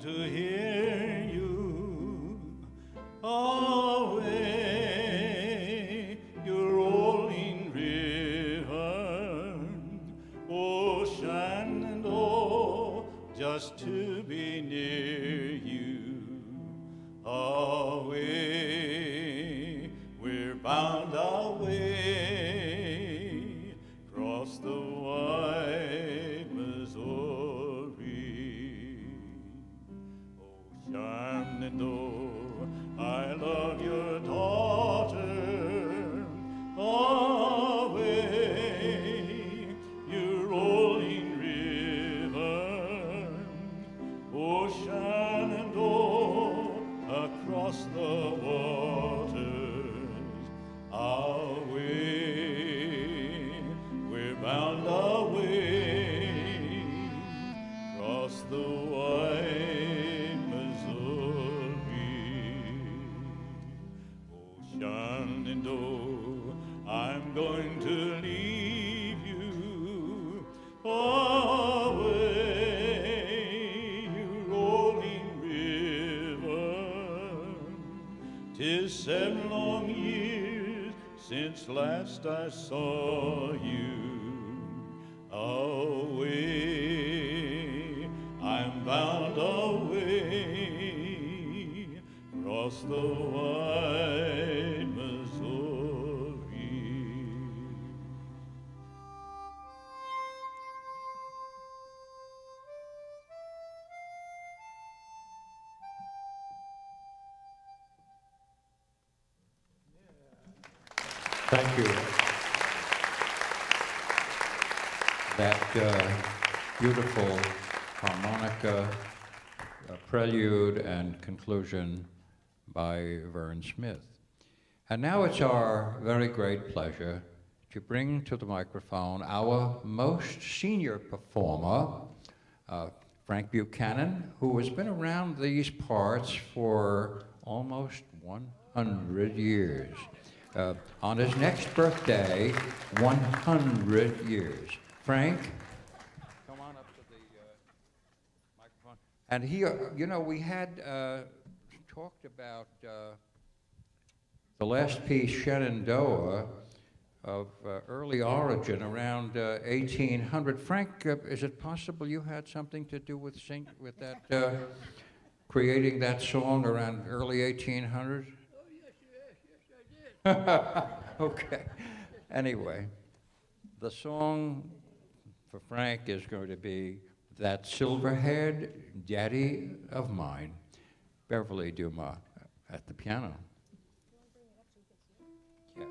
To hear you away, your rolling river, ocean and oh, just to be near you. Away, we're bound away, across the wide Missouri. Shenandoah, I love your daughter. Away, you rolling river, oh Shenandoah, across the waters. Away, we're bound away, across the wide Shenandoah, I'm going to leave you away, you rolling river. 'Tis 7 long years since last I saw you. Away, I'm bound away, across the wide Missouri. Thank you. That beautiful harmonica prelude and conclusion by Vern Smith. And now it's our very great pleasure to bring to the microphone our most senior performer, Frank Buchanan, who has been around these parts for almost 100 years. On his next birthday, 100 years. Frank, come on up to the microphone. And he, you know, we had talked about the last piece, Shenandoah, of early origin around 1800. Frank, is it possible you had something to do with that, creating that song around early 1800s? Oh, yes, I did. Okay. Anyway, the song for Frank is going to be That Silver-Haired Daddy of Mine, Beverly Dumas at the piano. Yeah.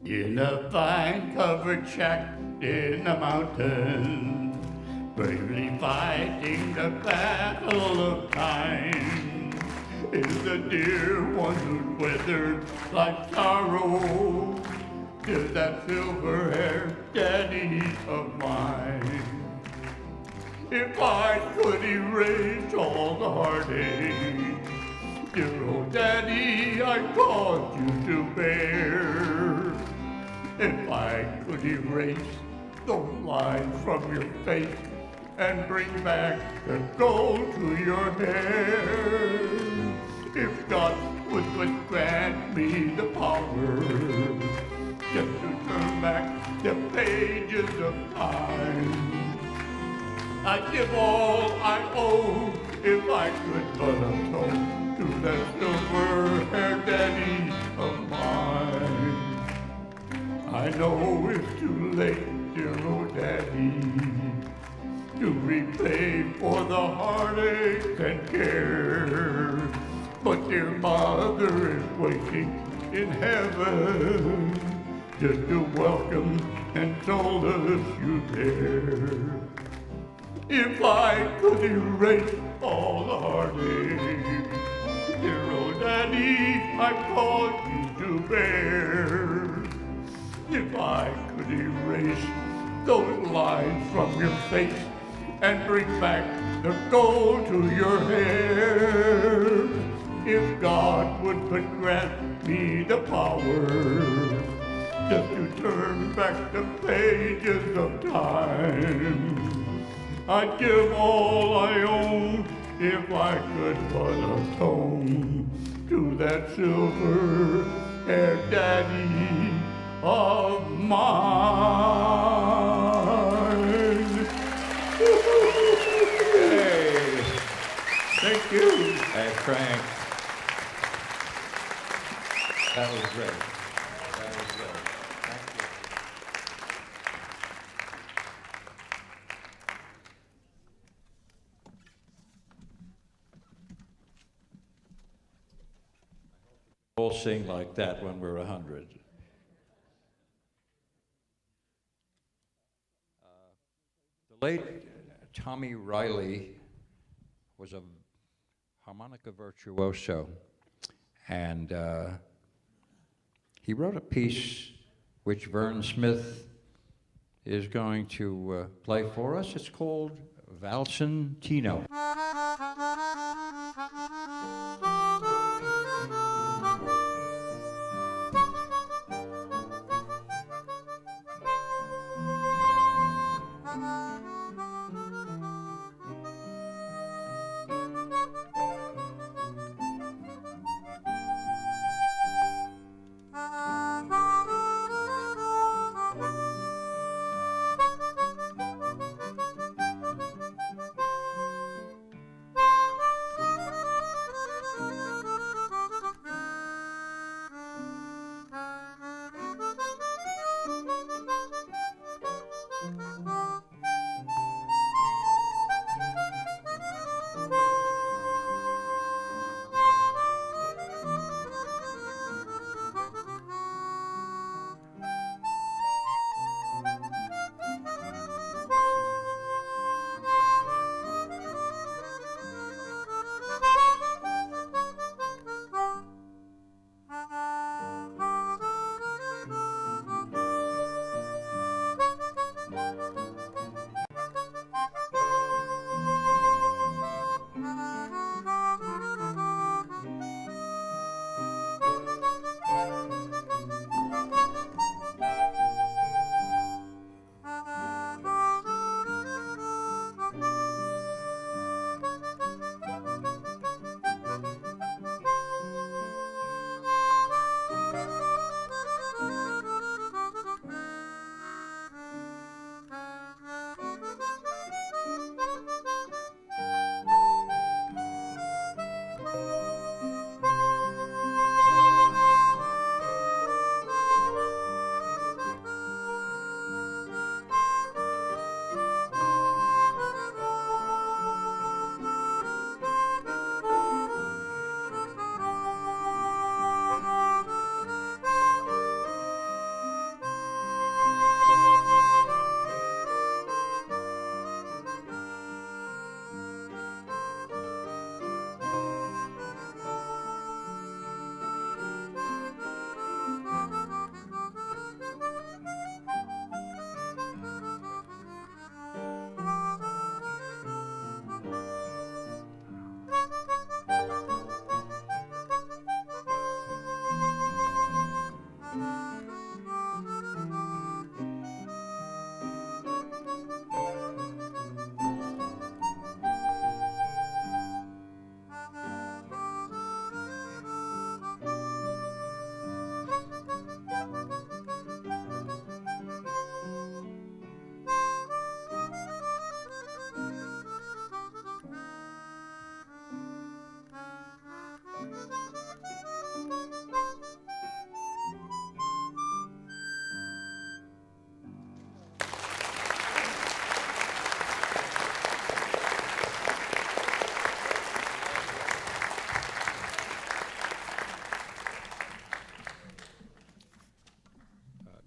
In a vine-covered shack in the mountains, bravely fighting the battle of time, is the dear one who's weathered life's sorrow, is that silver-haired daddy of mine. If I could erase all the heartache, dear old daddy, I caused you to bear. If I could erase those lines from your face and bring back the gold to your hair, if God would but grant me the power just to turn back the pages of time, I'd give all I own if I could but atone to that silver-haired daddy of mine. I know it's too late, dear old daddy, to repay for the heartache and care, but dear mother is waiting in heaven just to welcome and solace you there. If I could erase all the heartache, dear old daddy, I caused you to bear. If I could erase those lines from your face and bring back the gold to your hair, if God would but grant me the power just to turn back the pages of time, I'd give all I own if I could but atone to that silver-haired daddy of mine. Hey. Thank you. Hey, Frank. That was great. That was good. Thank you. We'll sing like that when we're 100. The late Tommy Riley was a harmonica virtuoso, and he wrote a piece which Vern Smith is going to play for us. It's called Valsin' Tino.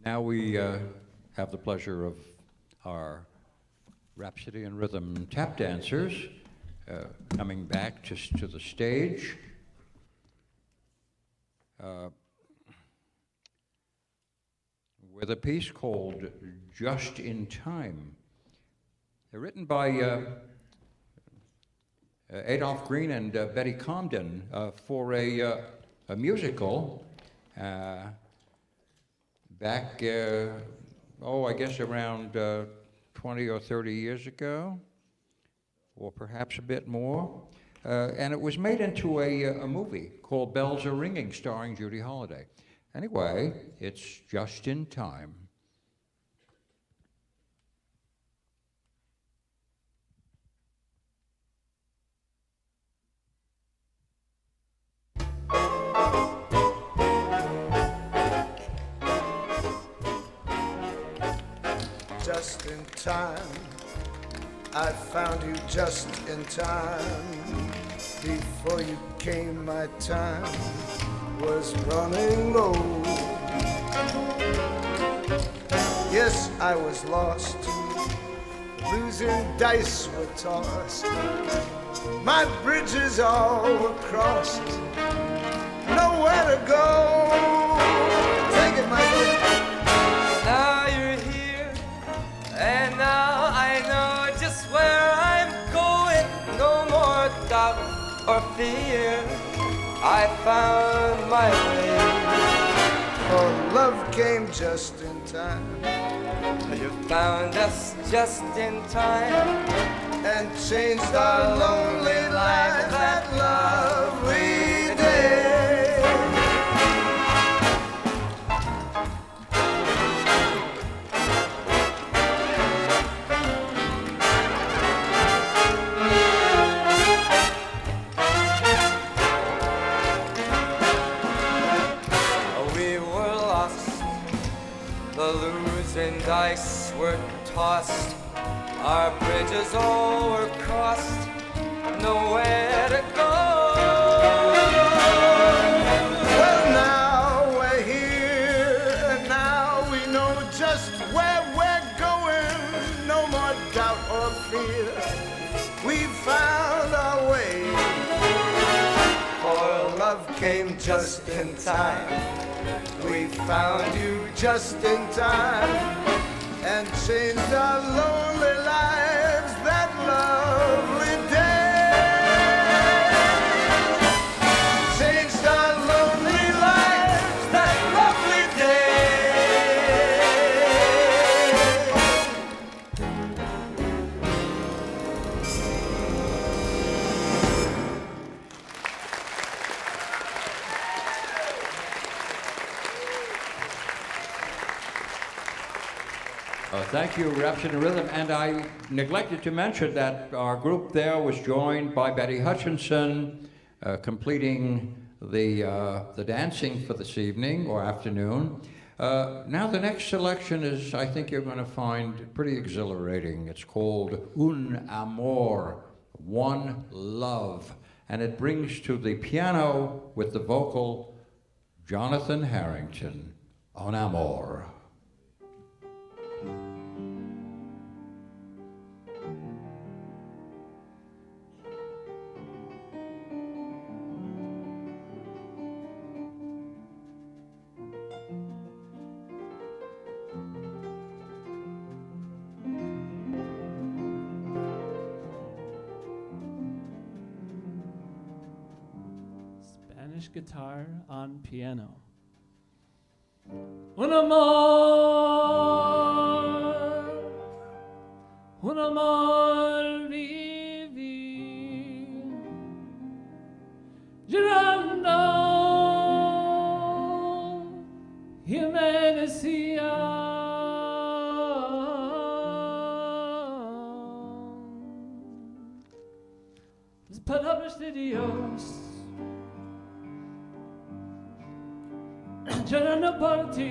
Now we have the pleasure of our Rhapsody and Rhythm tap dancers coming back just to the stage. With a piece called Just in Time. They're written by Adolph Green and Betty Comden for a musical back, I guess around 20 or 30 years ago, or perhaps a bit more. And it was made into a movie called Bells Are Ringing, starring Judy Holliday. Anyway, it's Just in Time. Just in time, I found you just in time. Before you came, my time was running low. Yes, I was lost, losing dice were tossed. My bridges all were crossed, nowhere to go. Take it, Michael. Now you're here, and now I know just where I'm going. No more doubt or fear, I found my way. Oh, love came just in time. You found us just in time and changed our lonely life that lovely day. We were lost, the losing dice were tossed, our bridges all were crossed, nowhere to go. Well, now we're here, and now we know just where we're going. No more doubt or fear, we found our way. For love came just in time. We found you just in time and changed our lonely lives that lovely day. Changed our lonely lives that lovely Thank you, Rhapsody and Rhythm. And I neglected to mention that our group there was joined by Betty Hutchinson, completing the dancing for this evening or afternoon. Now the next selection is, I think you're going to find pretty exhilarating. It's called Un Amor, One Love. And it brings to the piano with the vocal Jonathan Harrington, Un Amor. Spanish guitar on piano. Un amor viví, llorando y me decía, las palabras de Dios. Llorando por ti,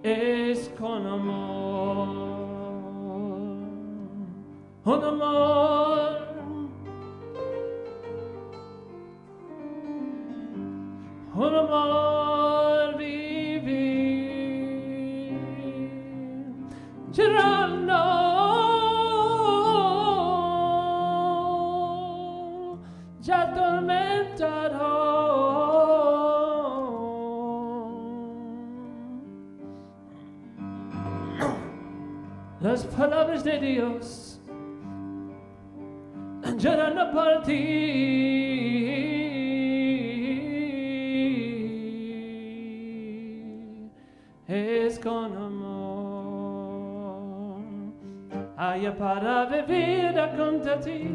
es con amor, un amor un amor vivir, girando ya atormentado. Las palabras de Dios llorando por ti, es con amor. Haya para vivir junto a ti,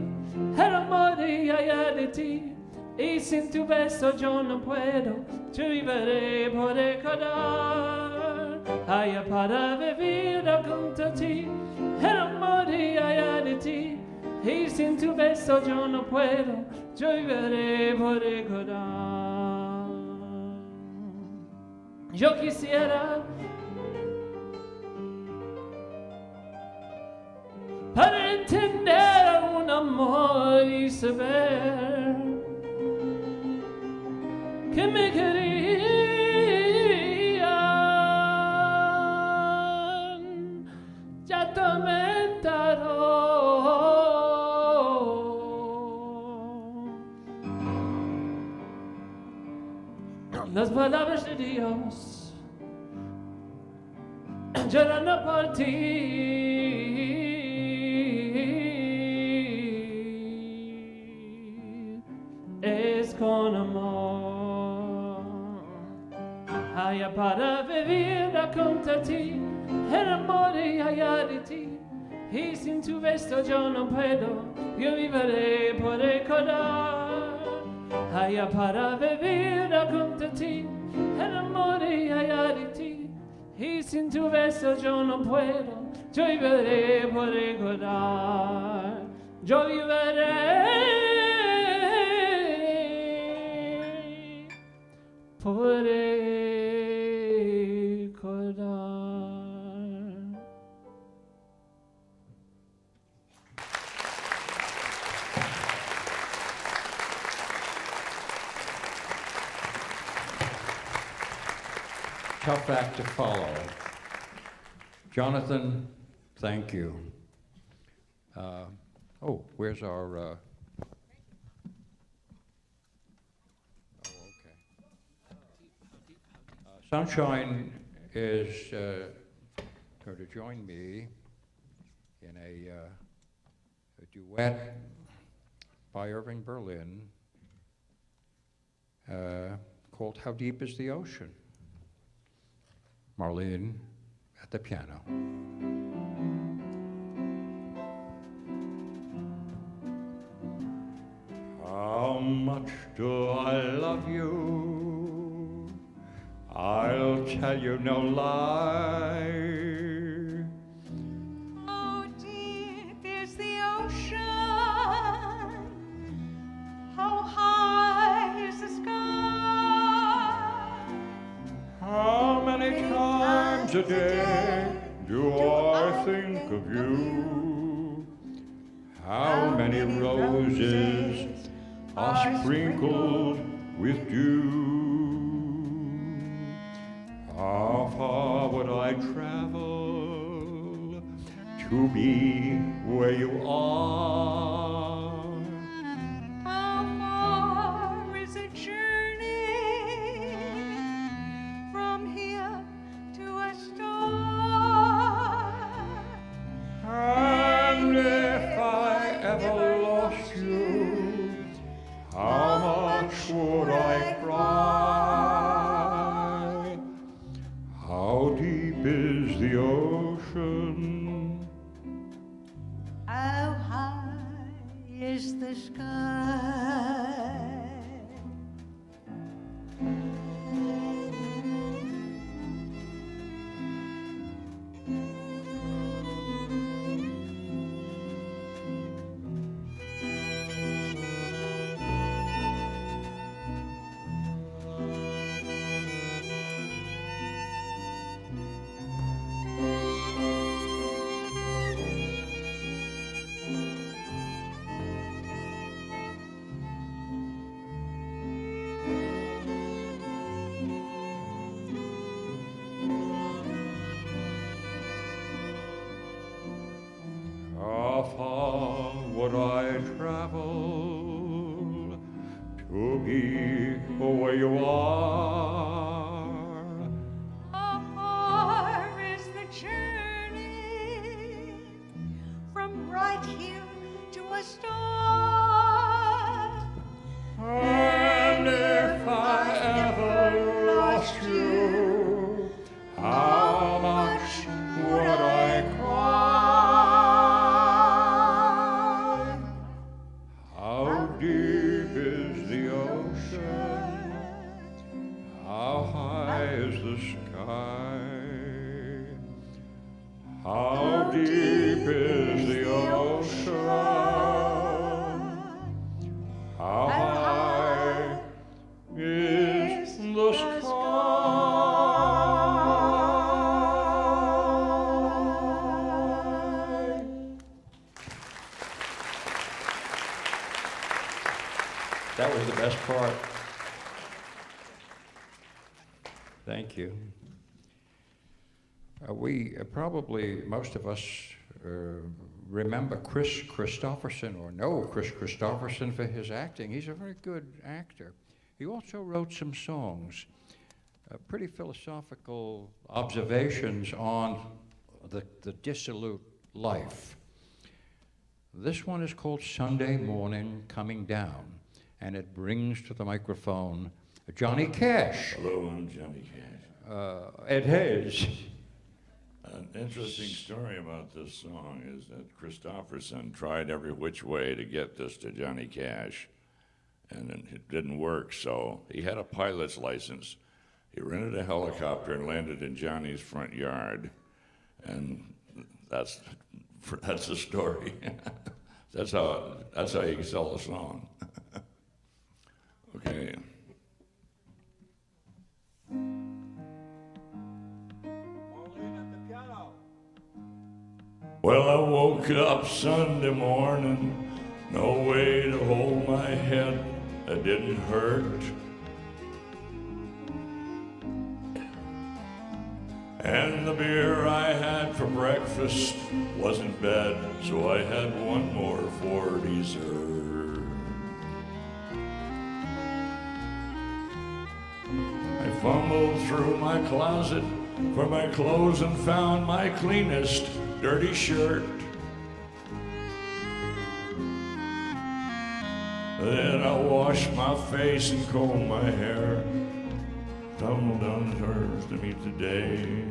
el amor y allá de ti, y sin tu beso yo no puedo, yo viviré por recordar. Haya para vivir junto a ti, el amor y allá de ti, y sin tu beso yo no puedo, yo viviré por recordar. Yo quisiera para entender un amor y saber que me querían ya atormentado. Las palabras de Dios llorando por ti, es con amor. Haya para vivir junto a ti, el amor y allá de ti, y sin tu beso yo no puedo, yo viviré por recordar. Haya para vivir junto a ti, el amor y allá de ti, y sin tu beso yo no puedo, yo viviré por recordar. Yo viviré por recordar. Tough act to follow. Jonathan, thank you. Where's our... oh, okay. Sunshine is going to join me in a duet by Irving Berlin called How Deep is the Ocean? Marlene at the piano. How much do I love you? I'll tell you no lie. How deep is the ocean? How high is the sky? How many times a day do I think of you? How many roses are sprinkled with dew? How far would I travel to be where you are? How far is the journey from here to a star? And if I ever lost you, how much would I cry? How deep is the ocean? How high is the sky? me where you are. Far is the journey from bright hill to a star. And if I ever lost you, how much would I cry? How deep is the ocean? How high is the sky? How deep is the ocean? How high is the sky? That was the best part. Thank you. We probably, most of us, remember Chris Christopherson or know Chris Christopherson for his acting. He's a very good actor. He also wrote some songs, pretty philosophical observations on the dissolute life. This one is called Sunday Morning Coming Down, and it brings to the microphone Johnny Cash. Hello, I'm Johnny Cash. Ed Hayes. An interesting story about this song is that Christopherson tried every which way to get this to Johnny Cash, and it didn't work, so he had a pilot's license. He rented a helicopter and landed in Johnny's front yard, and that's the story. that's how you can sell a song. Okay. Well, I woke up Sunday morning, no way to hold my head, it didn't hurt. And the beer I had for breakfast wasn't bad, so I had one more for dessert. I fumbled through my closet for my clothes and found my cleanest dirty shirt. Then I washed my face and combed my hair, tumbled downstairs to meet the day.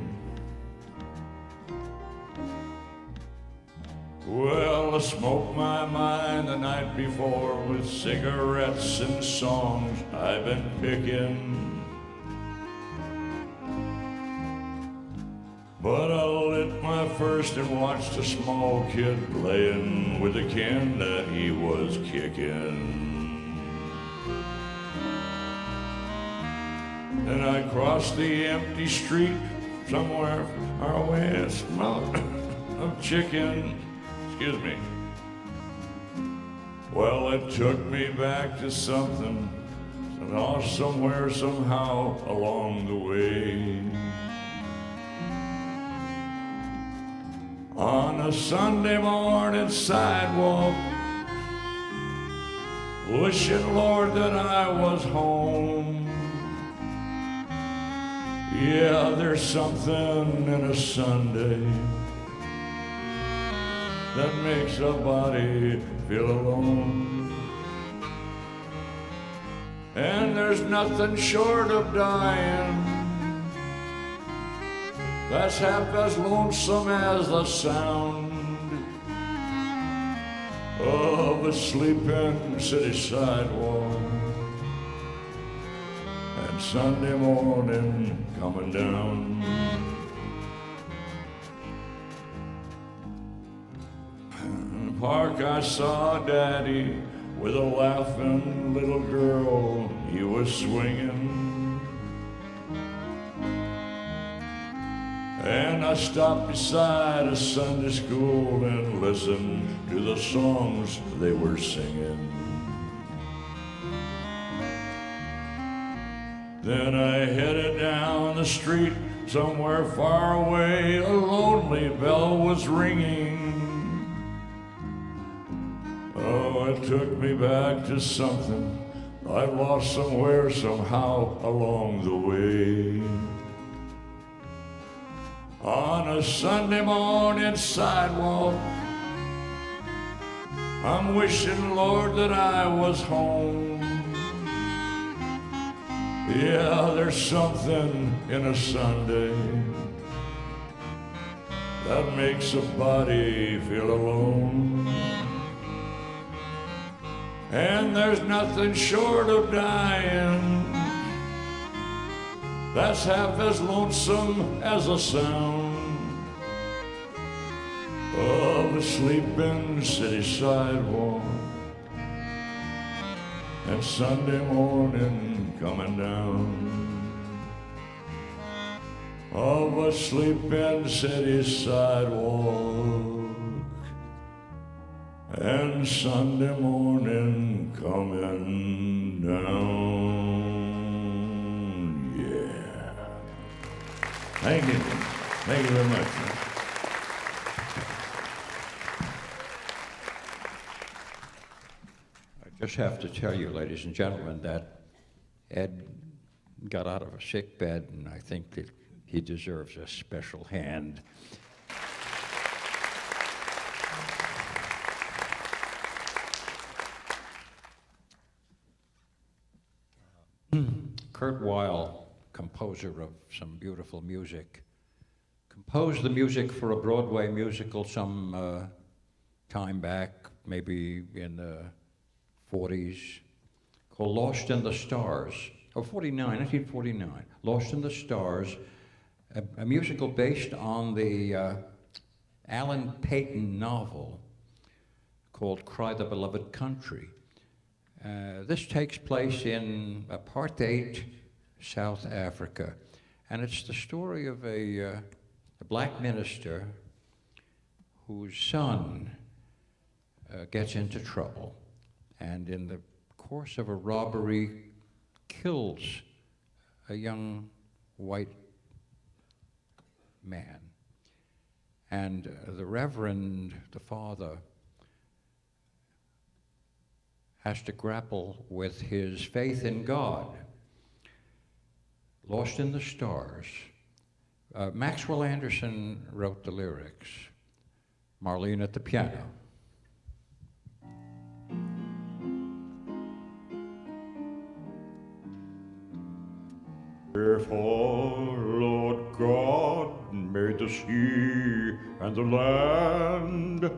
Well, I smoked my mind the night before with cigarettes and songs I've been picking. But I lit my first and watched a small kid playing with a can that he was kicking. Then I crossed the empty street somewhere far away and smelled of chicken. Excuse me. Well, it took me back to something, somewhere, somehow along the way. On a Sunday morning sidewalk, wishing, Lord, that I was home. Yeah, there's something in a Sunday that makes a body feel alone. And there's nothing short of dying that's half as lonesome as the sound of a sleeping city sidewalk and Sunday morning coming down. In the park I saw Daddy with a laughing little girl he was swinging. And I stopped beside a Sunday school and listened to the songs they were singing. Then I headed down the street somewhere far away. A lonely bell was ringing. Oh, it took me back to something I lost somewhere, somehow, along the way. On a Sunday morning sidewalk, I'm wishing, Lord, that I was home. Yeah, there's something in a Sunday that makes a body feel alone. And there's nothing short of dying that's half as lonesome as a sound of a sleeping city sidewalk and Sunday morning coming down. Of a sleeping city sidewalk and Sunday morning coming down. Yeah. Thank you. Thank you very much. I just have to tell you, ladies and gentlemen, that Ed got out of a sick bed, and I think that he deserves a special hand. Kurt Weill, composer of some beautiful music, composed the music for a Broadway musical some time back, maybe in the 40s, called Lost in the Stars, or 1949, Lost in the Stars, a musical based on the Alan Paton novel called Cry the Beloved Country. This takes place in apartheid South Africa, and it's the story of a black minister whose son gets into trouble, and in the course of a robbery kills a young white man. And the reverend, the father, has to grapple with his faith in God. Lost in the Stars. Maxwell Anderson wrote the lyrics. Marlene at the piano. Therefore, Lord God made the sea and the land.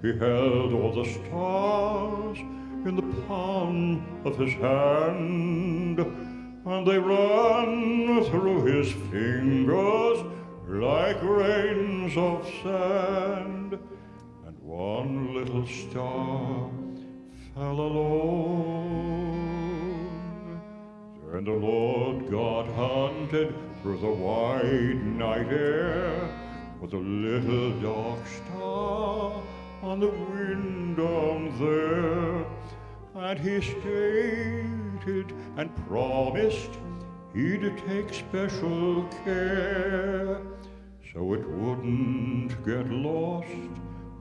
He held all the stars in the palm of his hand, and they run through his fingers like grains of sand. And one little star fell alone. Then the Lord God hunted through the wide night air for the little dark star on the wind down there. And he stated and promised he'd take special care so it wouldn't get lost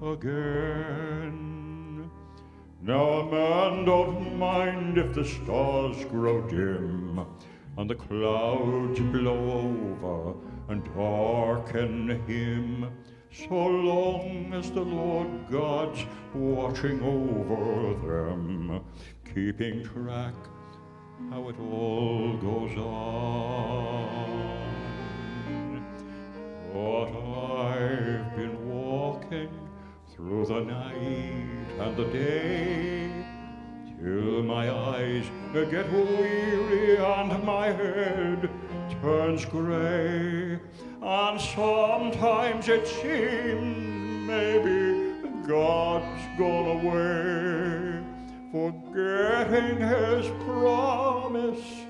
again. Now a man don't mind if the stars grow dim and the clouds blow over and darken him, so long as the Lord God's watching over them, keeping track how it all goes on. But I've been walking through the night and the day till my eyes get weary and my head turns gray. And sometimes it seems maybe God's gone away, forgetting his promise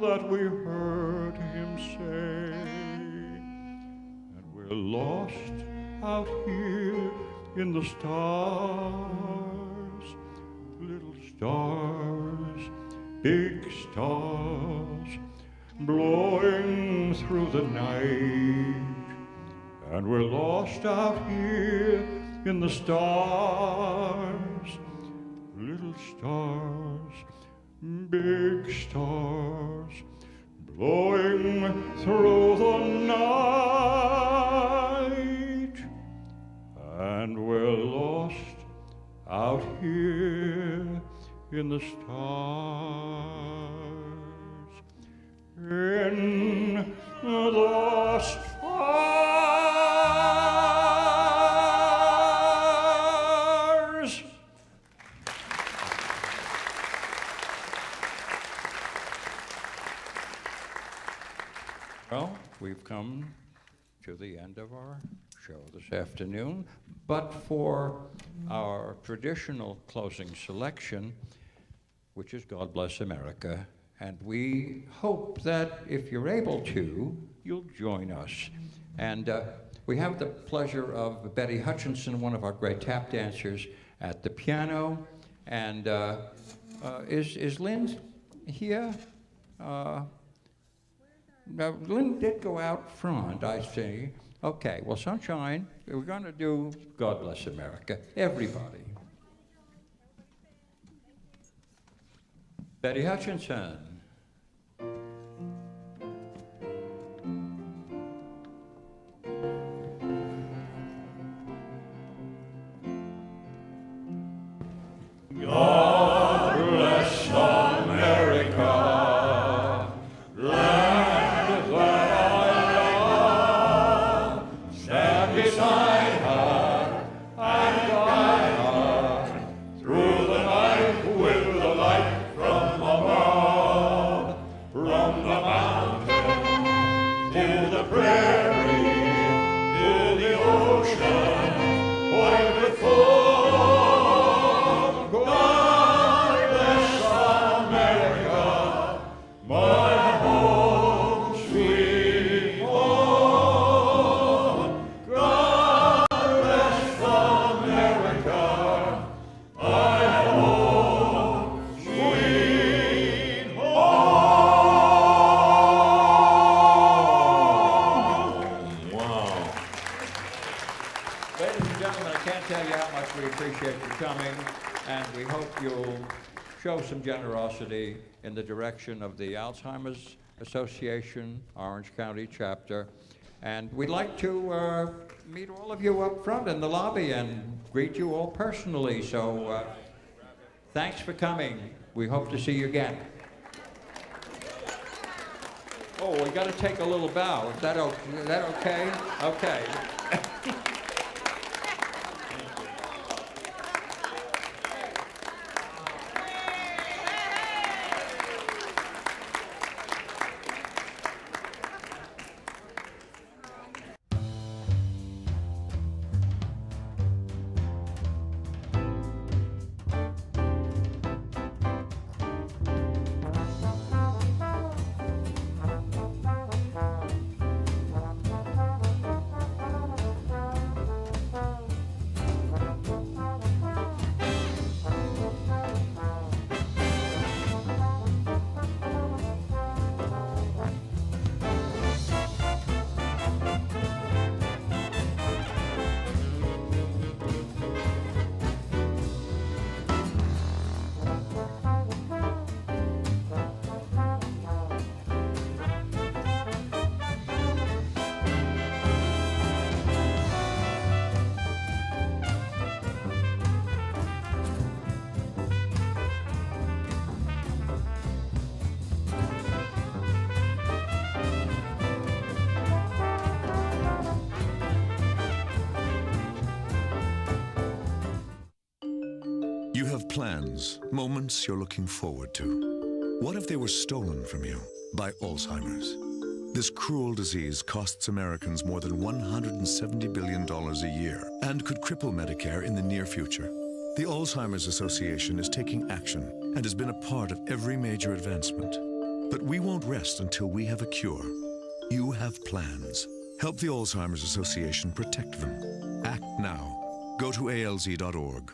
that we heard him say. And we're lost out here in the stars, little stars, big stars, blowing through the night. And we're lost out here in the stars, little stars, big stars blowing through the night, and we're lost out here in the stars, in the stars. Well, we've come to the end of our show this afternoon, but for our traditional closing selection, which is God Bless America, and we hope that if you're able to, you'll join us. And we have the pleasure of Betty Hutchinson, one of our great tap dancers, at the piano. And is Lyn here? No, Lyn did go out front, I see. Okay, well, Sunshine, we're going to do God Bless America. Everybody. Betty Hutchinson. God bless America, land that I love. Stand beside her and guide her through the night with the light from above. From the mountain to the prairie to the ocean, white with foam. And we hope you'll show some generosity in the direction of the Alzheimer's Association, Orange County chapter. And we'd like to meet all of you up front in the lobby and greet you all personally. So thanks for coming. We hope to see you again. Oh, we got to take a little bow. Is that okay? Okay. You have plans, moments you're looking forward to. What if they were stolen from you by Alzheimer's? This cruel disease costs Americans more than $170 billion a year and could cripple Medicare in the near future. The Alzheimer's Association is taking action and has been a part of every major advancement. But we won't rest until we have a cure. You have plans. Help the Alzheimer's Association protect them. Act now. Go to alz.org.